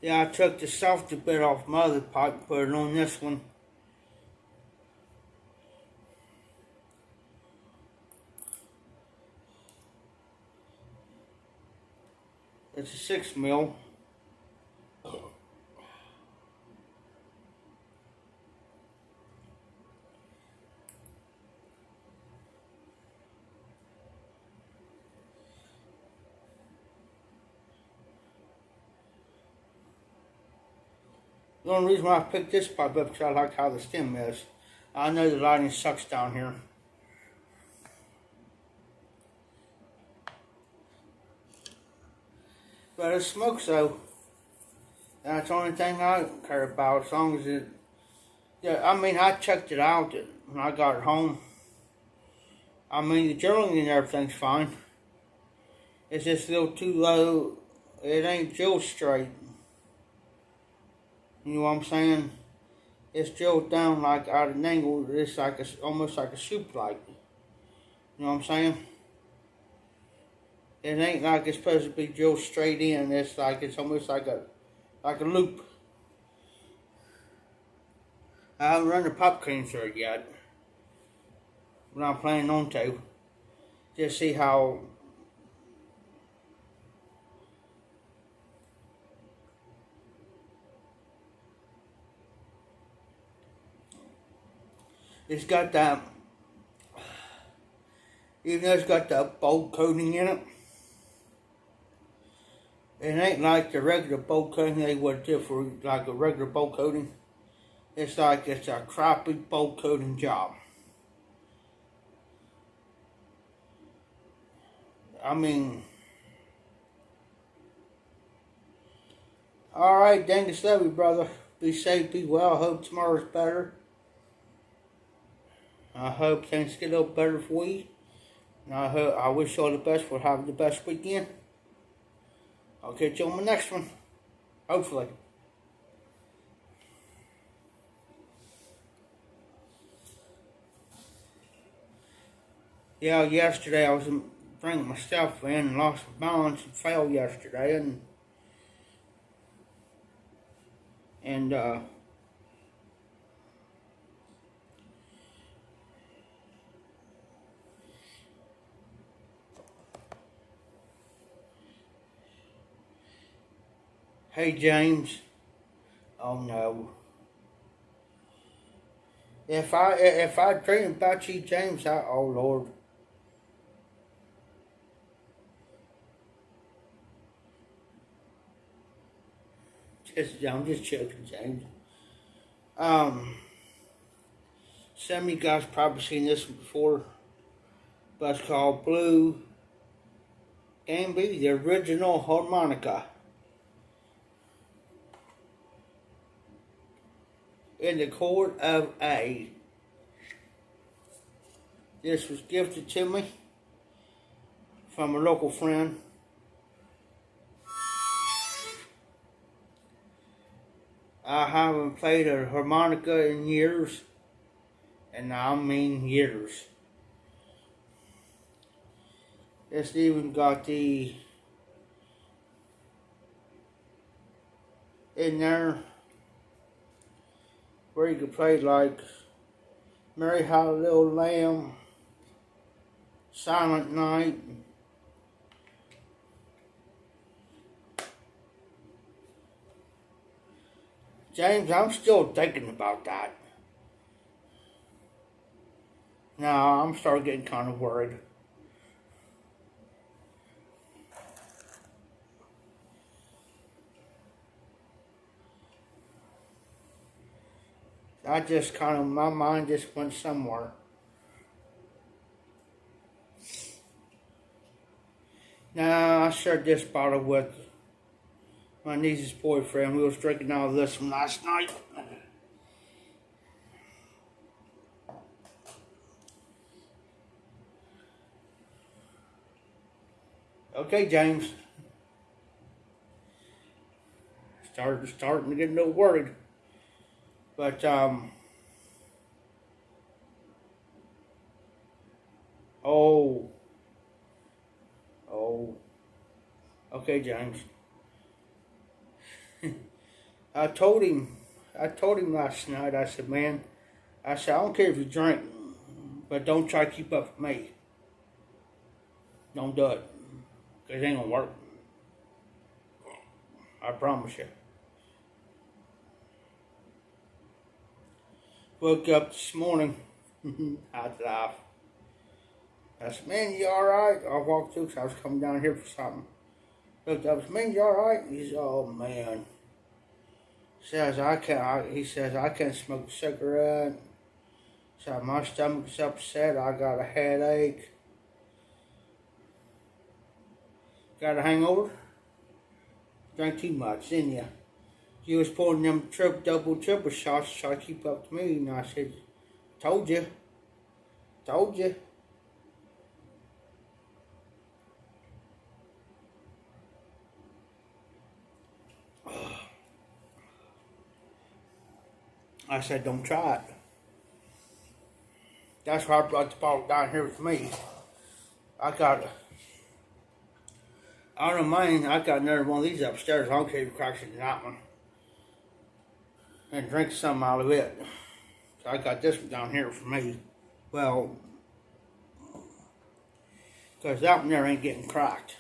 Yeah, I took the softer bit off my other pipe and put it on this one. It's a 6 mil. The only reason why I picked this pipe up is because I like how the stem is. I know the lighting sucks down here. But it smokes though. That's the only thing I care about, as long as it... Yeah, I checked it out when I got it home. The drilling and everything's fine. It's just a little too low. It ain't drilled straight. You know what I'm saying? It's drilled down like at an angle. It's like almost like a soup light. You know what I'm saying? It ain't like it's supposed to be drilled straight in. It's almost like like a loop. I haven't run the popcorn through it yet, but I'm planning on to. Just see how it's got that, even though it's got the bold coating in it, it ain't like the regular bold coating they would do for like a regular bold coating. It's like it's a crappy bold coating job. I mean, alright, Dangus, love you, brother. Be safe, be well. Hope tomorrow's better. I hope things get a little better for you. And I wish you all the best for having the best weekend. I'll catch you on the next one. Hopefully. Yeah, yesterday I was bringing my stuff in and lost my balance and fell yesterday, and hey James, oh no. If I dream about you, James, oh Lord. I'm just joking, James. Some of you guys probably seen this one before, but it's called Blue Gamby, the original harmonica. In the chord of A. This was gifted to me from a local friend. I haven't played a harmonica in years, and I mean years. It's even got the in there where you can play like Mary Had a Little Lamb, Silent Night, James, I'm still thinking about that. Now, I'm starting getting kind of worried. My mind just went somewhere. Now, I shared this bottle with my niece's boyfriend. We was drinking all of this from last night. Okay, James. Starting to get a little worried. But, oh. Okay, James. I told him last night, I said, man, I don't care if you drink, but don't try to keep up with me. Don't do it. Because it ain't going to work. I promise you. Woke up this morning. I'd laugh. I said, man, you alright? I walked through because I was coming down here for something. Looked up, man, you alright? He said, oh man. He says, I can't smoke a cigarette. So my stomach's upset. I got a headache. Got a hangover? Drank too much, didn't you? You was pouring them double, triple shots to try to keep up to me. And I said, told you. I said, don't try it. That's why I brought the bottle down here with me. I don't mind, I got another one of these upstairs. I don't care if it cracks in that one. and drink some out of it. So I got this one down here for me. Well, because that one there ain't getting cracked.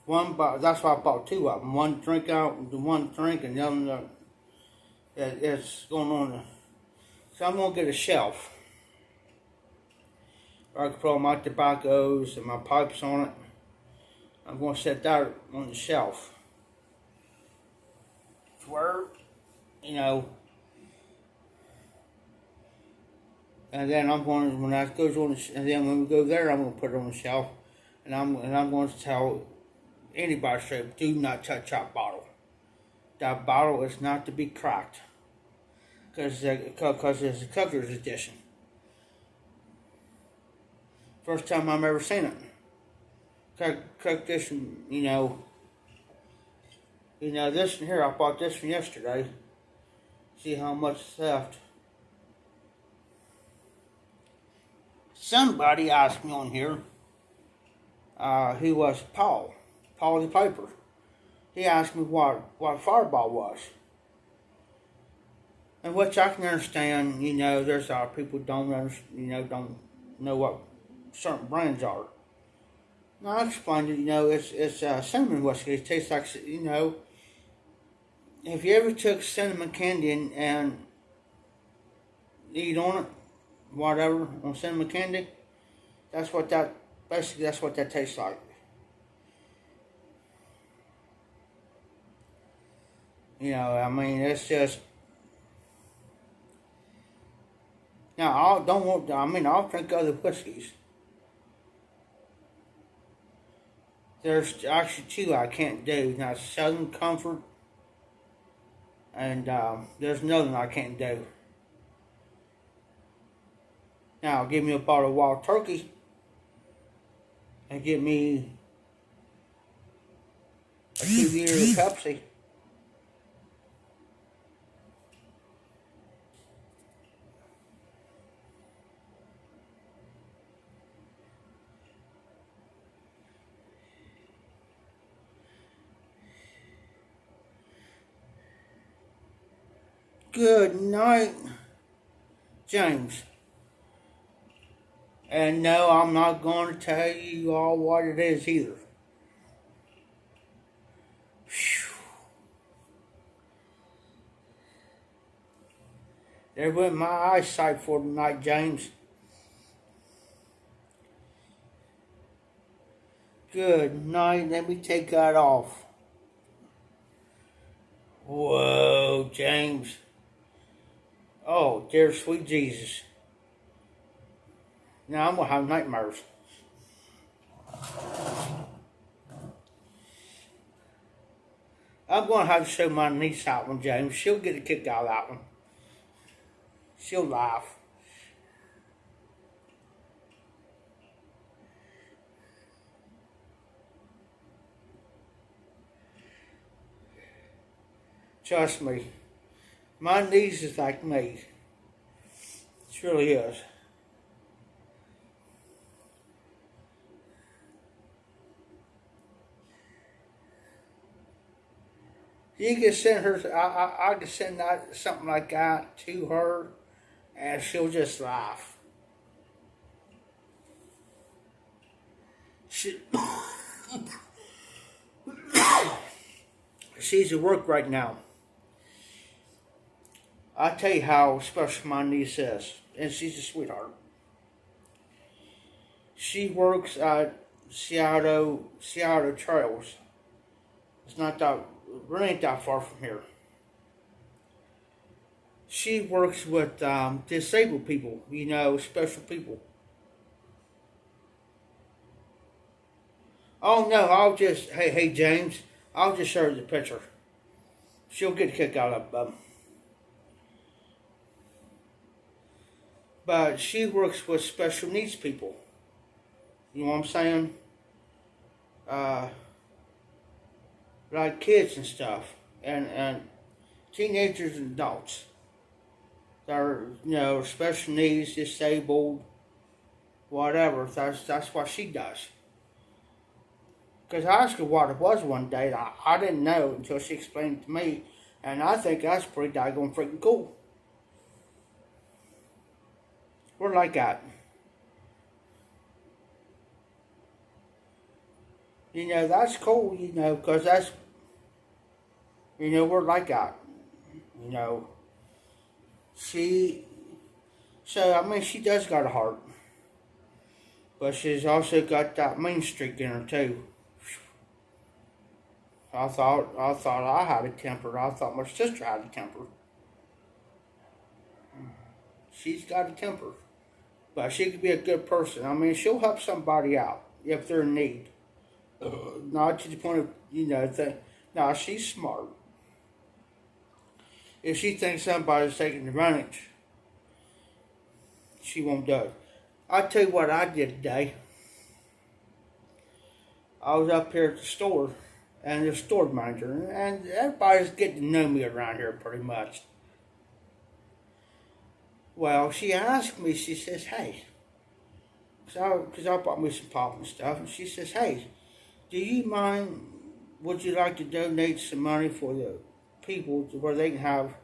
That's why I bought two of them. One drink out, the one drink, and the other one it's going on. So I'm gonna get a shelf where I can put all my tobaccos and my pipes on it. I'm gonna set that on the shelf. Where, you know, and then I'm going when that goes on, and then when we go there, I'm going to put it on the shelf, and I'm going to tell anybody straight, do not touch that bottle. That bottle is not to be cracked, because it's a collector's edition. First time I've ever seen it. Cook this, you know, this one here. I bought this one yesterday. See how much is left. Somebody asked me on here, who was Paul the Piper. He asked me what Fireball was. And which I can understand, you know, there's a lot of people don't know what certain brands are. Now I explained it, you know, it's cinnamon whiskey. It tastes like, you know, if you ever took cinnamon candy and eat on it, whatever, on cinnamon candy, that's what that tastes like. You know, I mean, it's just, now I'll drink other whiskeys. There's actually two I can't do. Now, Southern Comfort, and there's another one I can't do. Now, give me a bottle of Wild Turkey, and give me a 2 liter of Pepsi. Good night, James. And no, I'm not going to tell you all what it is either. Whew. There went my eyesight for tonight, James. Good night. Let me take that off. Whoa, James. Oh, dear sweet Jesus. Now I'm going to have nightmares. I'm going to have to show my niece that one, James. She'll get a kick out of that one. She'll laugh. Trust me. My niece is like me. She really is. You can send her, I can send that, something like that to her, and she'll just laugh. She's at work right now. I'll tell you how special my niece is, and she's a sweetheart. She works at Seattle Trails. It's not that, it ain't that far from here. She works with disabled people, you know, special people. Oh no, hey James, I'll just show her the picture. She'll get a kick out of them. But she works with special needs people. You know what I'm saying? Like kids and stuff, and teenagers and adults that are, you know, special needs, disabled, whatever. That's what she does. Because I asked her what it was one day, and I didn't know until she explained it to me. And I think that's pretty daggone freaking cool. We're like that. That's cool, because we're like that. You know, she, so, I mean, she does got a heart. But she's also got that mean streak in her, too. I thought I had a temper. I thought my sister had a temper. She's got a temper. But she could be a good person. I mean, she'll help somebody out if they're in need. Not to the point of, no, she's smart. If she thinks somebody's taking advantage, she won't do it. I'll tell you what I did today. I was up here at the store, and the store manager, and everybody's getting to know me around here pretty much. Well, she asked me, she says, hey, because I bought me some pop and stuff, and she says, hey, do you mind, would you like to donate some money for the people to where they can have,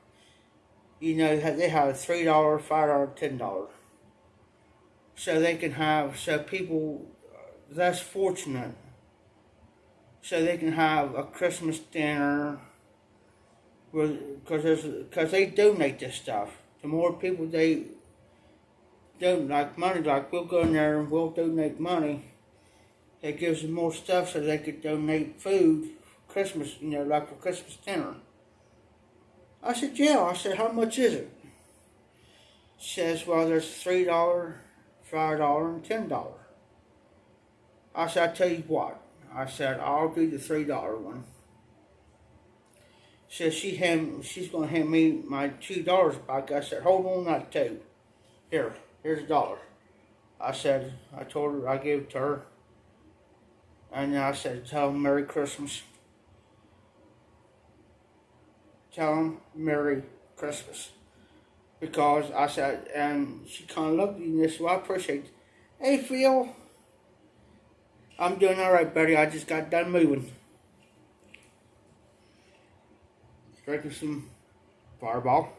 they have $3, $5, $10. So they can have, so people less fortunate, so they can have a Christmas dinner, because they donate this stuff. The more people they don't like money, like we'll go in there and we'll donate money, it gives them more stuff so they could donate food for Christmas, like for Christmas dinner. I said, yeah. I said, how much is it? She says, well, there's $3, $5, and $10. I said, I tell you what. I said, I'll do the $3 one. So she's going to hand me my $2 back. I said, hold on that $2. Here's $1. I told her, I gave it to her. And then I said, tell them Merry Christmas. Tell them Merry Christmas. Because I said, and she kind of looked at me and said, well, I appreciate it. Hey, Phil. I'm doing all right, buddy. I just got done moving. Drinking some Fireball.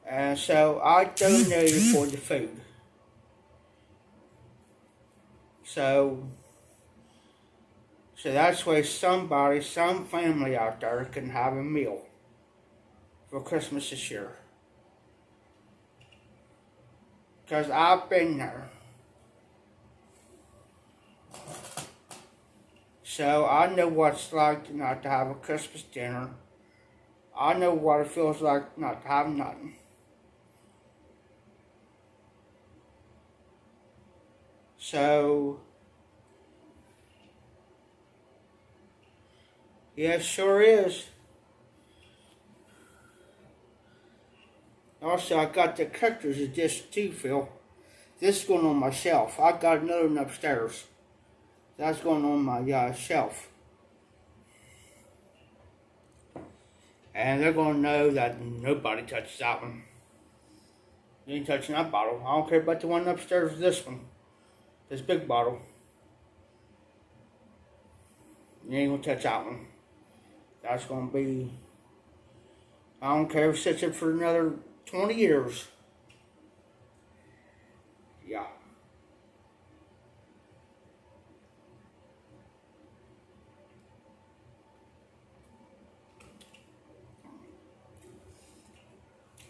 And so I donated for the food. So that's why some family out there can have a meal for Christmas this year. Because I've been there. So I know what it's like not to have a Christmas dinner. I know what it feels like not to have nothing. So, yeah, sure is. Also, I got the characters of this too, Phil. This is going on my shelf. I got another one upstairs. That's going on my shelf. And they're going to know that nobody touches that one. You ain't touching that bottle. I don't care about the one upstairs, this one. This big bottle. You ain't going to touch that one. That's going to be, I don't care if it sits there for another 20 years. Yeah.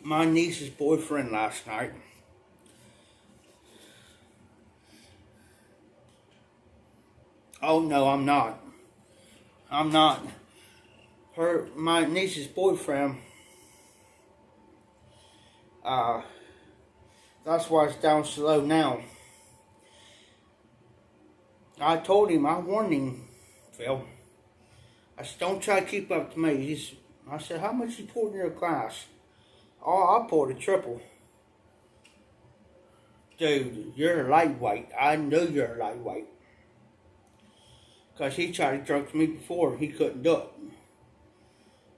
My niece's boyfriend last night. Oh no, I'm not. I'm not. My niece's boyfriend. That's why it's down slow now. I told him, I warned him, Phil. I said, don't try to keep up to me. I said, how much you poured in your glass? Oh, I poured a triple. Dude, you're a lightweight. I know you're a lightweight. Because he tried to drink me before. He couldn't do it.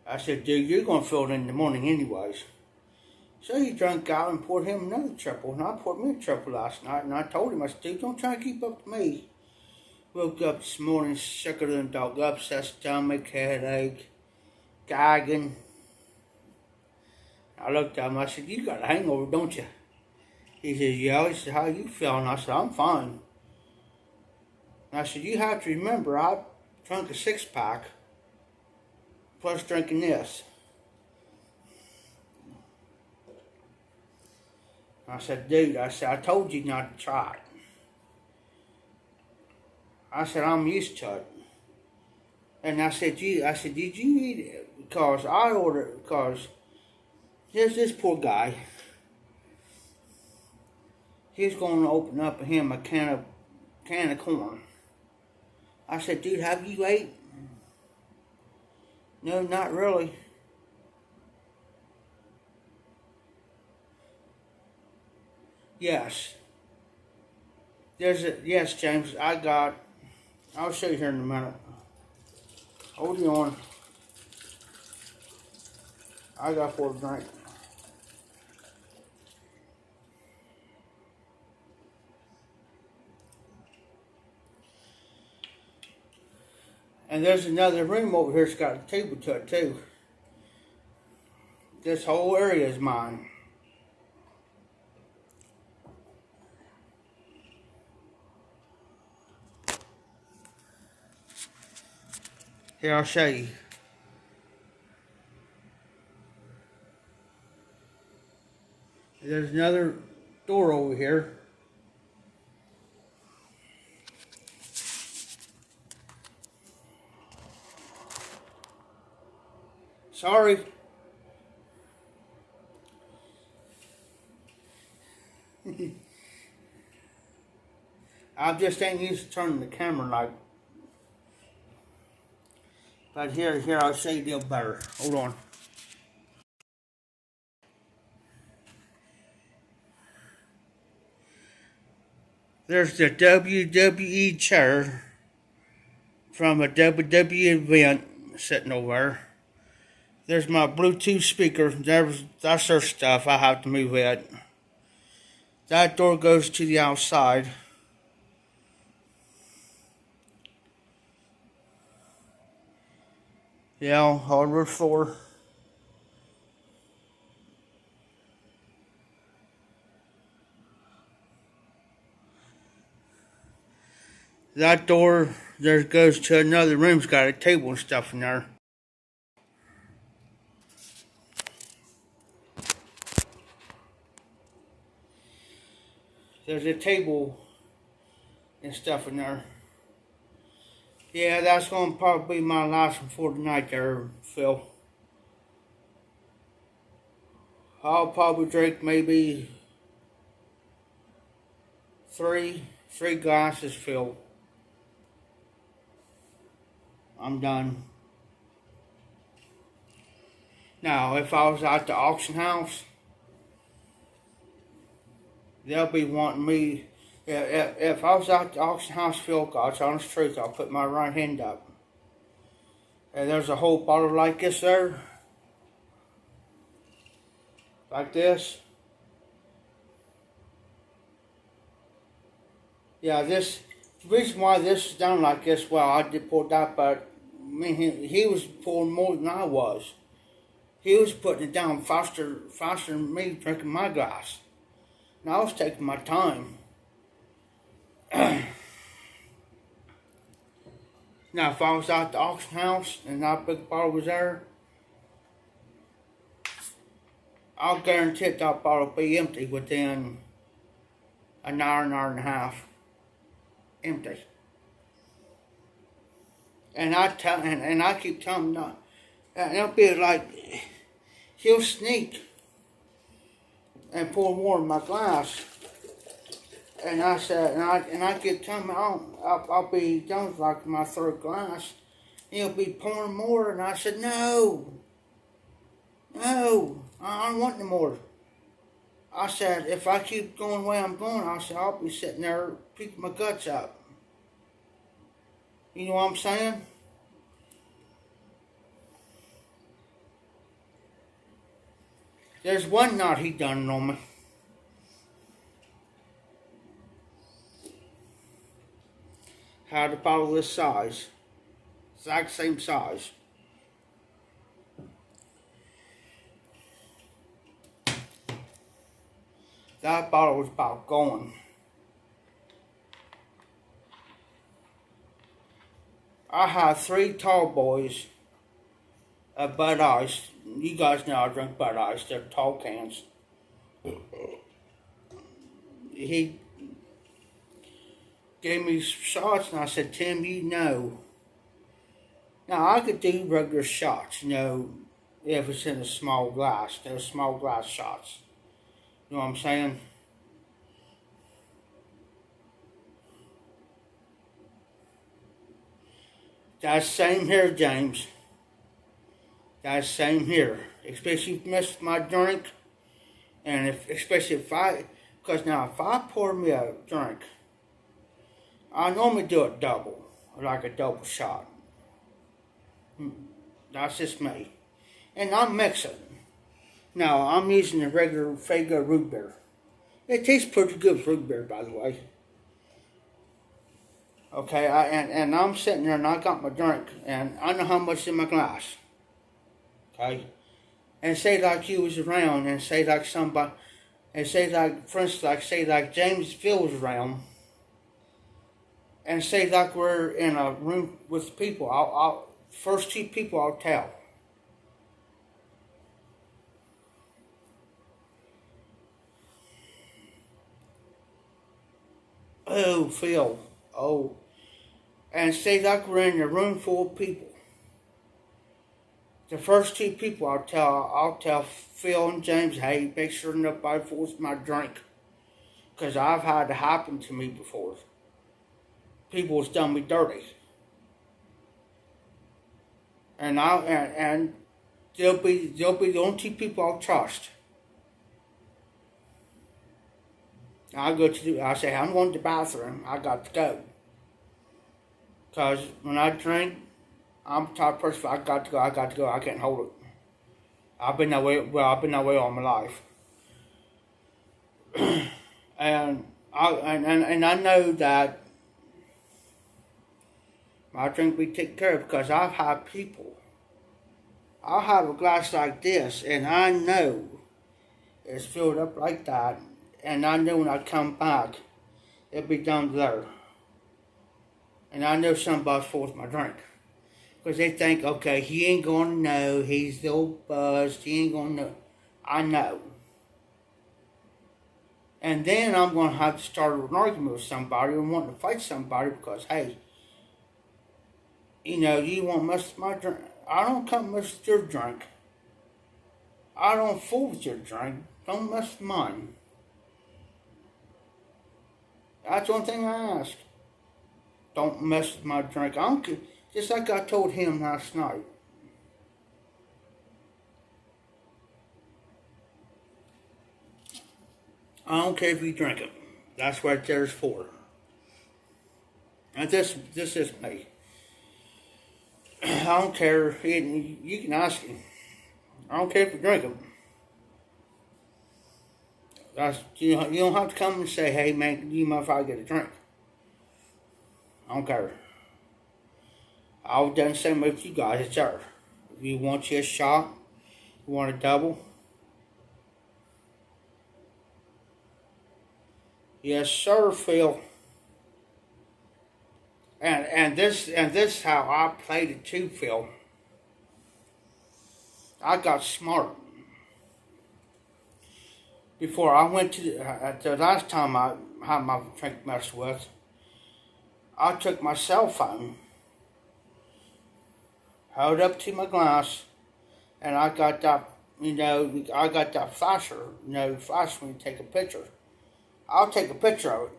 I said, dude, you're going to feel it in the morning anyways. So he drank out and poured him another triple. And I poured me a triple last night. And I told him, I said, dude, don't try to keep up to me. Woke up this morning sicker than a dog. Upset stomach, headache. gagging. I looked at him, I said, you got a hangover, don't you? He says, yeah. He said, how you feeling? I said, I'm fine. And I said, you have to remember, I drank a 6-pack, plus drinking this. I said, dude, I said, I told you not to try it. I said, I'm used to it. And I said, did you eat it? Because I ordered, because here's this poor guy. He's going to open up him a can of corn. I said, dude, have you ate? No, not really. Yes. Yes, James, I'll show you here in a minute. Hold on. I got for a drink. And there's another room over here that's got a table to it too. This whole area is mine. Here, I'll show you. There's another door over here. Sorry. I just ain't used to turning the camera like. But here, I'll show you a deal better. Hold on. There's the WWE chair from a WWE event sitting over there. There's my Bluetooth speaker. That's their stuff. I have to move it. That door goes to the outside. Yeah, hardwood floor. That door there goes to another room. It's got a table and stuff in there. There's a table and stuff in there. Yeah, that's going to probably be my last one for tonight there, Phil. I'll probably drink maybe three glasses, Phil. I'm done. Now, if I was at the auction house, they'll be wanting me. If I was at the auction house, Phil, God's honest truth, I'll put my right hand up. And there's a whole bottle like this there. Like this. Yeah, the reason why this is done like this, well, I did pour that, but I mean, he was pouring more than I was. He was putting it down faster than me drinking my glass. And I was taking my time. Now, if I was at the auction house and that big bottle was there, I'll guarantee that bottle will be empty within an hour and a half. Empty. And I keep telling him not. And it'll be like he'll sneak and pour more in my glass. And I said, and I keep telling him I'll be done with like my third glass. He'll be pouring more, and I said, no, I don't want no more. I said, if I keep going the way I'm going, I said, I'll be sitting there puking my guts out. You know what I'm saying? There's one knot he done on me. Had a bottle this size. Exact same size. That bottle was about gone. I had 3 tall boys of Bud Ice. You guys know I drink Bud Ice. They're tall cans. He gave me shots, and I said, Tim, you know. Now, I could do regular shots, if it's in a small glass. Those small glass shots. You know what I'm saying? That's same here, James. That's same here. Especially if you miss my drink, and especially if I pour me a drink, I normally do it double, like a double shot. That's just me. And I'm mixing. Now, I'm using the regular Faygo root beer. It tastes pretty good with root beer, by the way. Okay, and I'm sitting there and I got my drink, and I know how much is in my glass. Okay? And say like you was around, and say like somebody, and say like, for instance, say like James Phil was around, and say like we're in a room with people, I'll first 2 people I'll tell. Oh, Phil. Oh. And say like we're in a room full of people. The first 2 people I'll tell Phil and James, hey, make sure nobody forces my drink. Because I've had it happen to me before. People's done me dirty. And they'll be the only 2 people I'll trust. I say, I'm going to the bathroom, I got to go. Because when I drink, I'm the type of person, I got to go, I can't hold it. I've been that way all my life. and I know that my drink will be taken care of, because I've had people, I'll have a glass like this, and I know it's filled up like that, and I know when I come back, it'll be down there. And I know somebody's forced my drink. Because they think, okay, he ain't going to know, he's still buzzed, he ain't going to know. I know. And then I'm going to have to start an argument with somebody and wanting to fight somebody because, hey, you won't mess with my drink. I don't come mess with your drink. I don't fool with your drink. Don't mess with mine. That's one thing I ask. Don't mess with my drink. I don't care. Just like I told him last night. I don't care if you drink it. That's what there's for. And this is me. I don't care. You can ask him. I don't care if you drink them. You don't have to come and say, hey man, you mind if I get a drink? I don't care. I've done the same with you guys. It's there. If you want you a shot, you want a double. Yes, sir, Phil. And this how I played it too, Phil. I got smart. Before I went to the last time I had my drink messed with, I took my cell phone, held up to my glass, and I got that, I got that flasher, flash when you take a picture. I'll take a picture of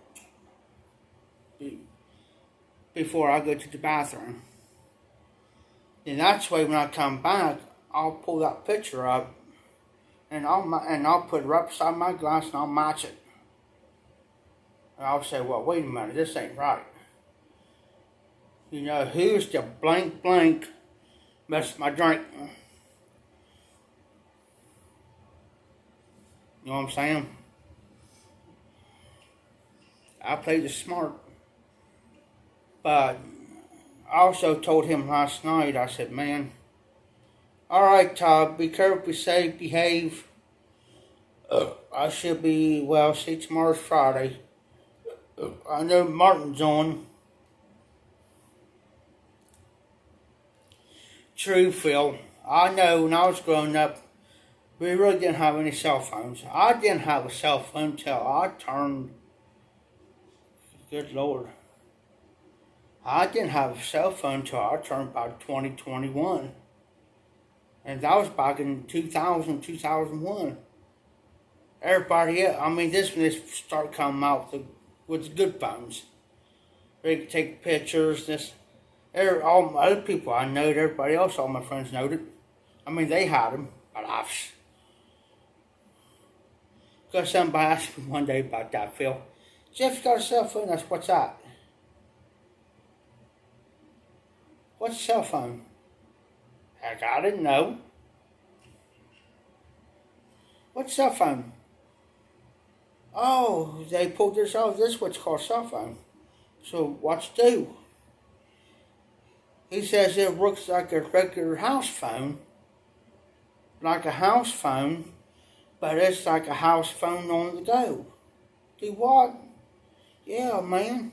it before I go to the bathroom. And that's why when I come back, I'll pull that picture up, and I'll put it right beside my glass, and I'll match it. And I'll say, well, wait a minute, this ain't right. Who's the blank messed with my drink? You know what I'm saying? I played it smart. But I also told him last night, I said, man, alright Todd, be careful, be safe, behave. I should be, well, see, tomorrow's Friday. I know Martin's on. True, Phil. I know when I was growing up, we really didn't have any cell phones. I didn't have a cell phone till I turned, good Lord. I didn't have a cell phone till I turned about 2021. And that was back in 2000, 2001. Everybody else, I mean, this when they start coming out with the good phones. They could take pictures, all my other people I know, everybody else, all my friends knowed it. I mean, they had them, but because somebody asked me one day about that, Phil. Jeff's got a cell phone. That's what's that? What's a cell phone? Heck, I didn't know. What's a cell phone? Oh, they pulled this out. This is what's called a cell phone. So what's do? He says it works like a regular house phone. Like a house phone, but it's like a house phone on the go. Do what? Yeah, man.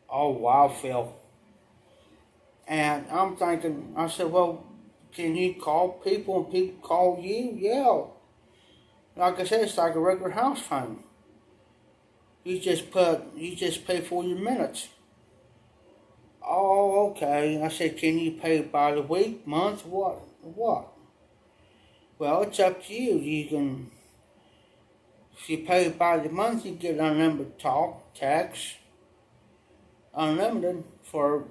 Oh, wow, Phil. And I'm thinking, I said, well, can you call people and people call you? Yeah. Like I said, it's like a regular house phone. You just pay for your minutes. Oh, okay. I said, can you pay by the week, month, what? Well, it's up to you. If you pay by the month, you get unlimited talk, text, unlimited for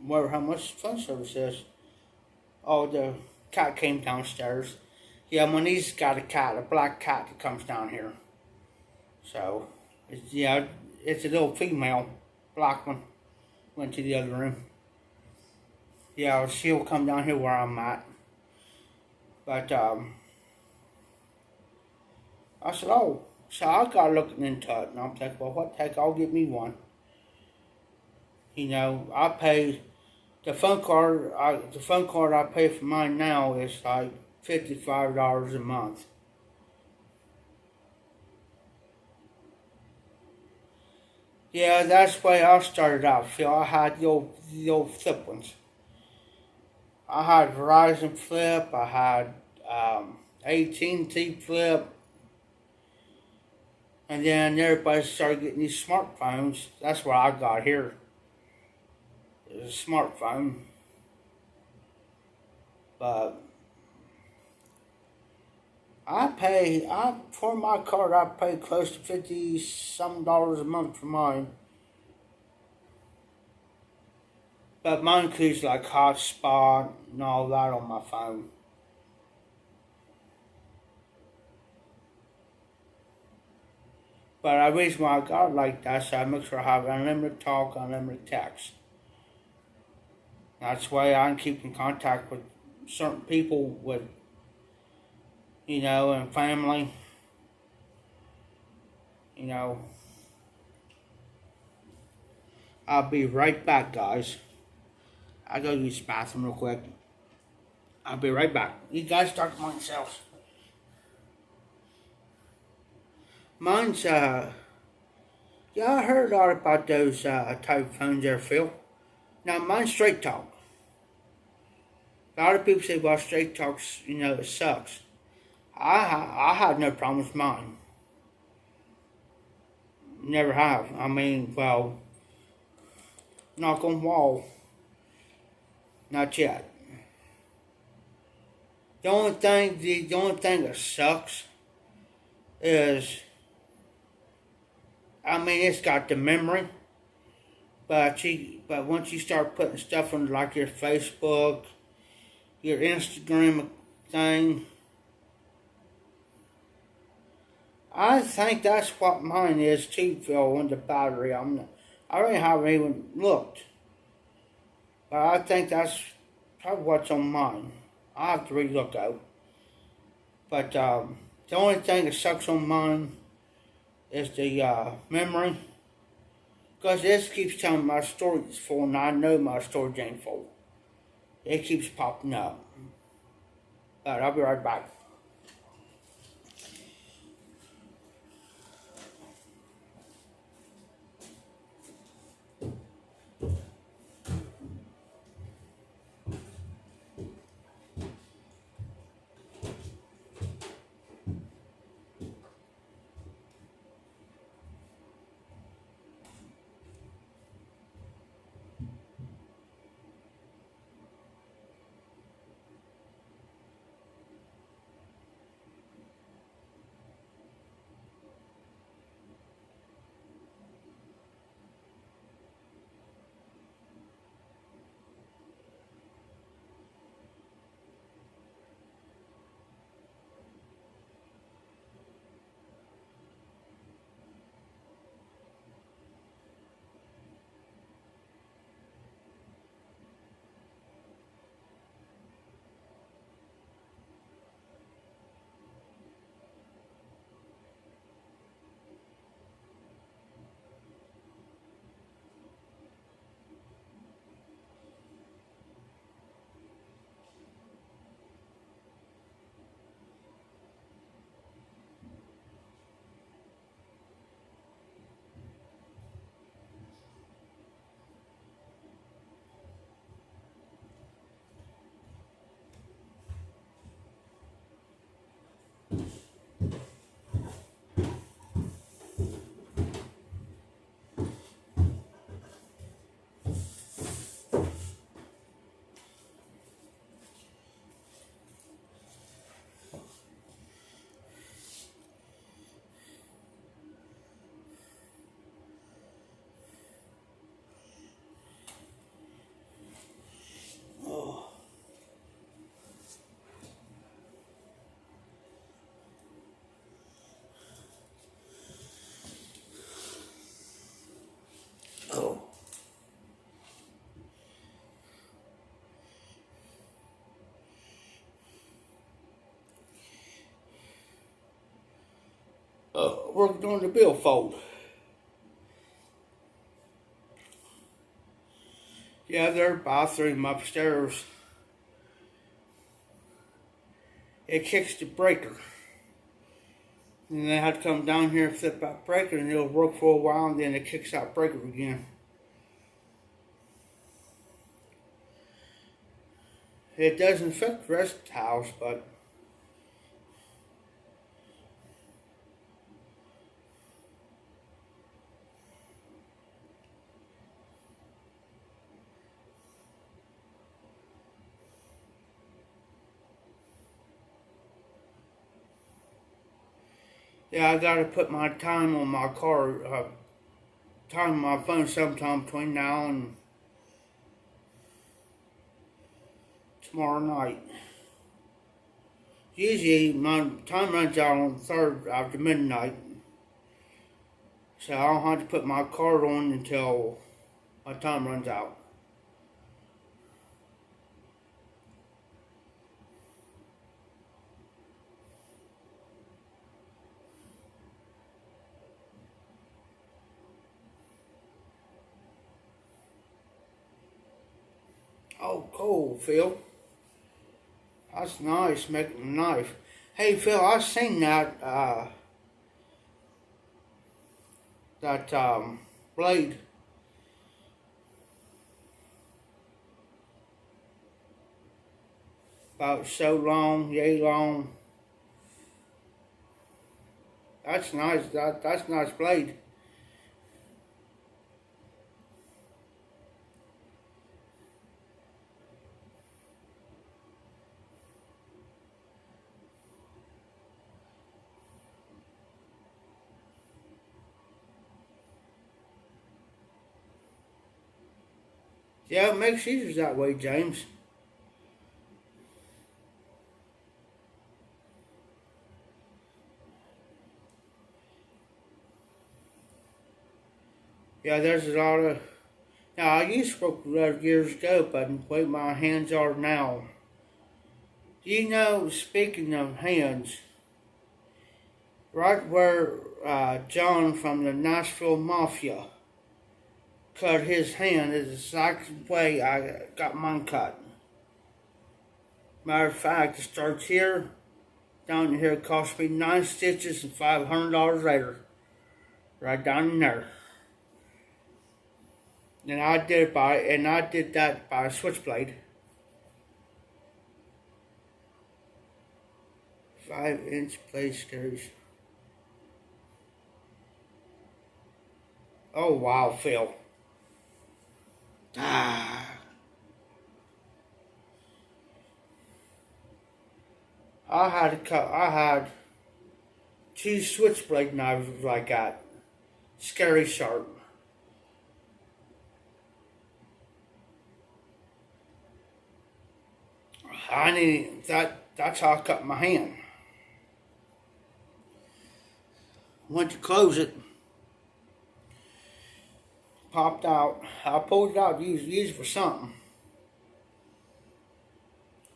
whatever how much phone service is. Oh, the cat came downstairs. Yeah, my niece got a black cat that comes down here. So, it's a little female, black one. Went to the other room. Yeah, she'll come down here where I'm at. But, I said, oh, so I got looking into it. And I'm thinking, well, what the heck, I'll get me one. I pay, the phone card I pay for mine now is like $55 a month. Yeah, that's the way I started out, Phil. I had the old flip ones. I had Verizon flip. I had AT&T flip. And then everybody started getting these smartphones. That's what I got here. It was a smartphone. But for my card, I pay close to $50-some a month for mine. But mine includes like hotspot and all that on my phone. But the reason why I got it like that, so I make sure I have unlimited talk, unlimited text. That's why I can keep in contact with certain people and family. I'll be right back, guys. I'll go use the bathroom real quick. I'll be right back. You guys talk among yourselves. Mine's, I heard a lot about those type phones there, Phil. Now, mine's Straight Talk. A lot of people say, well, Straight Talk's, it sucks. I had no problem with mine. Never have. I mean, well, knock on wall. Not yet. The only thing that sucks is, I mean, it's got the memory, but once you start putting stuff on like your Facebook, your Instagram thing, I think that's what mine is too, Phil, on the battery. I really haven't even looked, but I think that's probably what's on mine. I have to re-look out. But the only thing that sucks on mine is the memory. Because this keeps telling my storage is full, and I know my storage ain't full. It keeps popping up. Alright, I'll be right back. Oh. Working on the billfold. Yeah, their bathroom upstairs. It kicks the breaker. And they have to come down here and flip that breaker, and it'll work for a while, and then it kicks out breaker again. It doesn't affect the rest of the house, but yeah, I gotta put my time on my car, time on my phone sometime between now and tomorrow night. Usually my time runs out on the 3rd after midnight, so I don't have to put my card on until my time runs out. Oh, cool, Phil. That's nice, making a knife. Hey, Phil, I seen that blade. About so long, yay long. That's nice. That's a nice blade. Yeah, it makes scissors that way, James. Yeah, there's a lot of. Now, I used to smoke leather years ago, but the way my hands are now. Do you know, speaking of hands, right where John from the Nashville Mafia cut his hand is the exact way I got mine cut. Matter of fact, it starts here, down here. It cost me 9 stitches and $500 later. Right down in there. And I did that by a switchblade. 5-inch blade screws. Oh wow, Phil. I had 2 switchblade knives like that. Scary sharp. That's how I cut my hand. Went to close it. Popped out. I pulled it out, used it for something.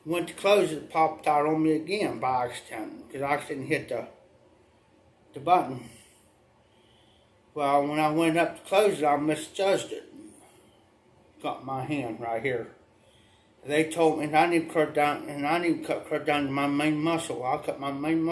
Went to close it, popped out on me again by accident, because I accidentally hit the button. Well, when I went up to close it, I misjudged it. Got my hand right here. They told me, and I need to cut down to my main muscle. I cut my main muscle.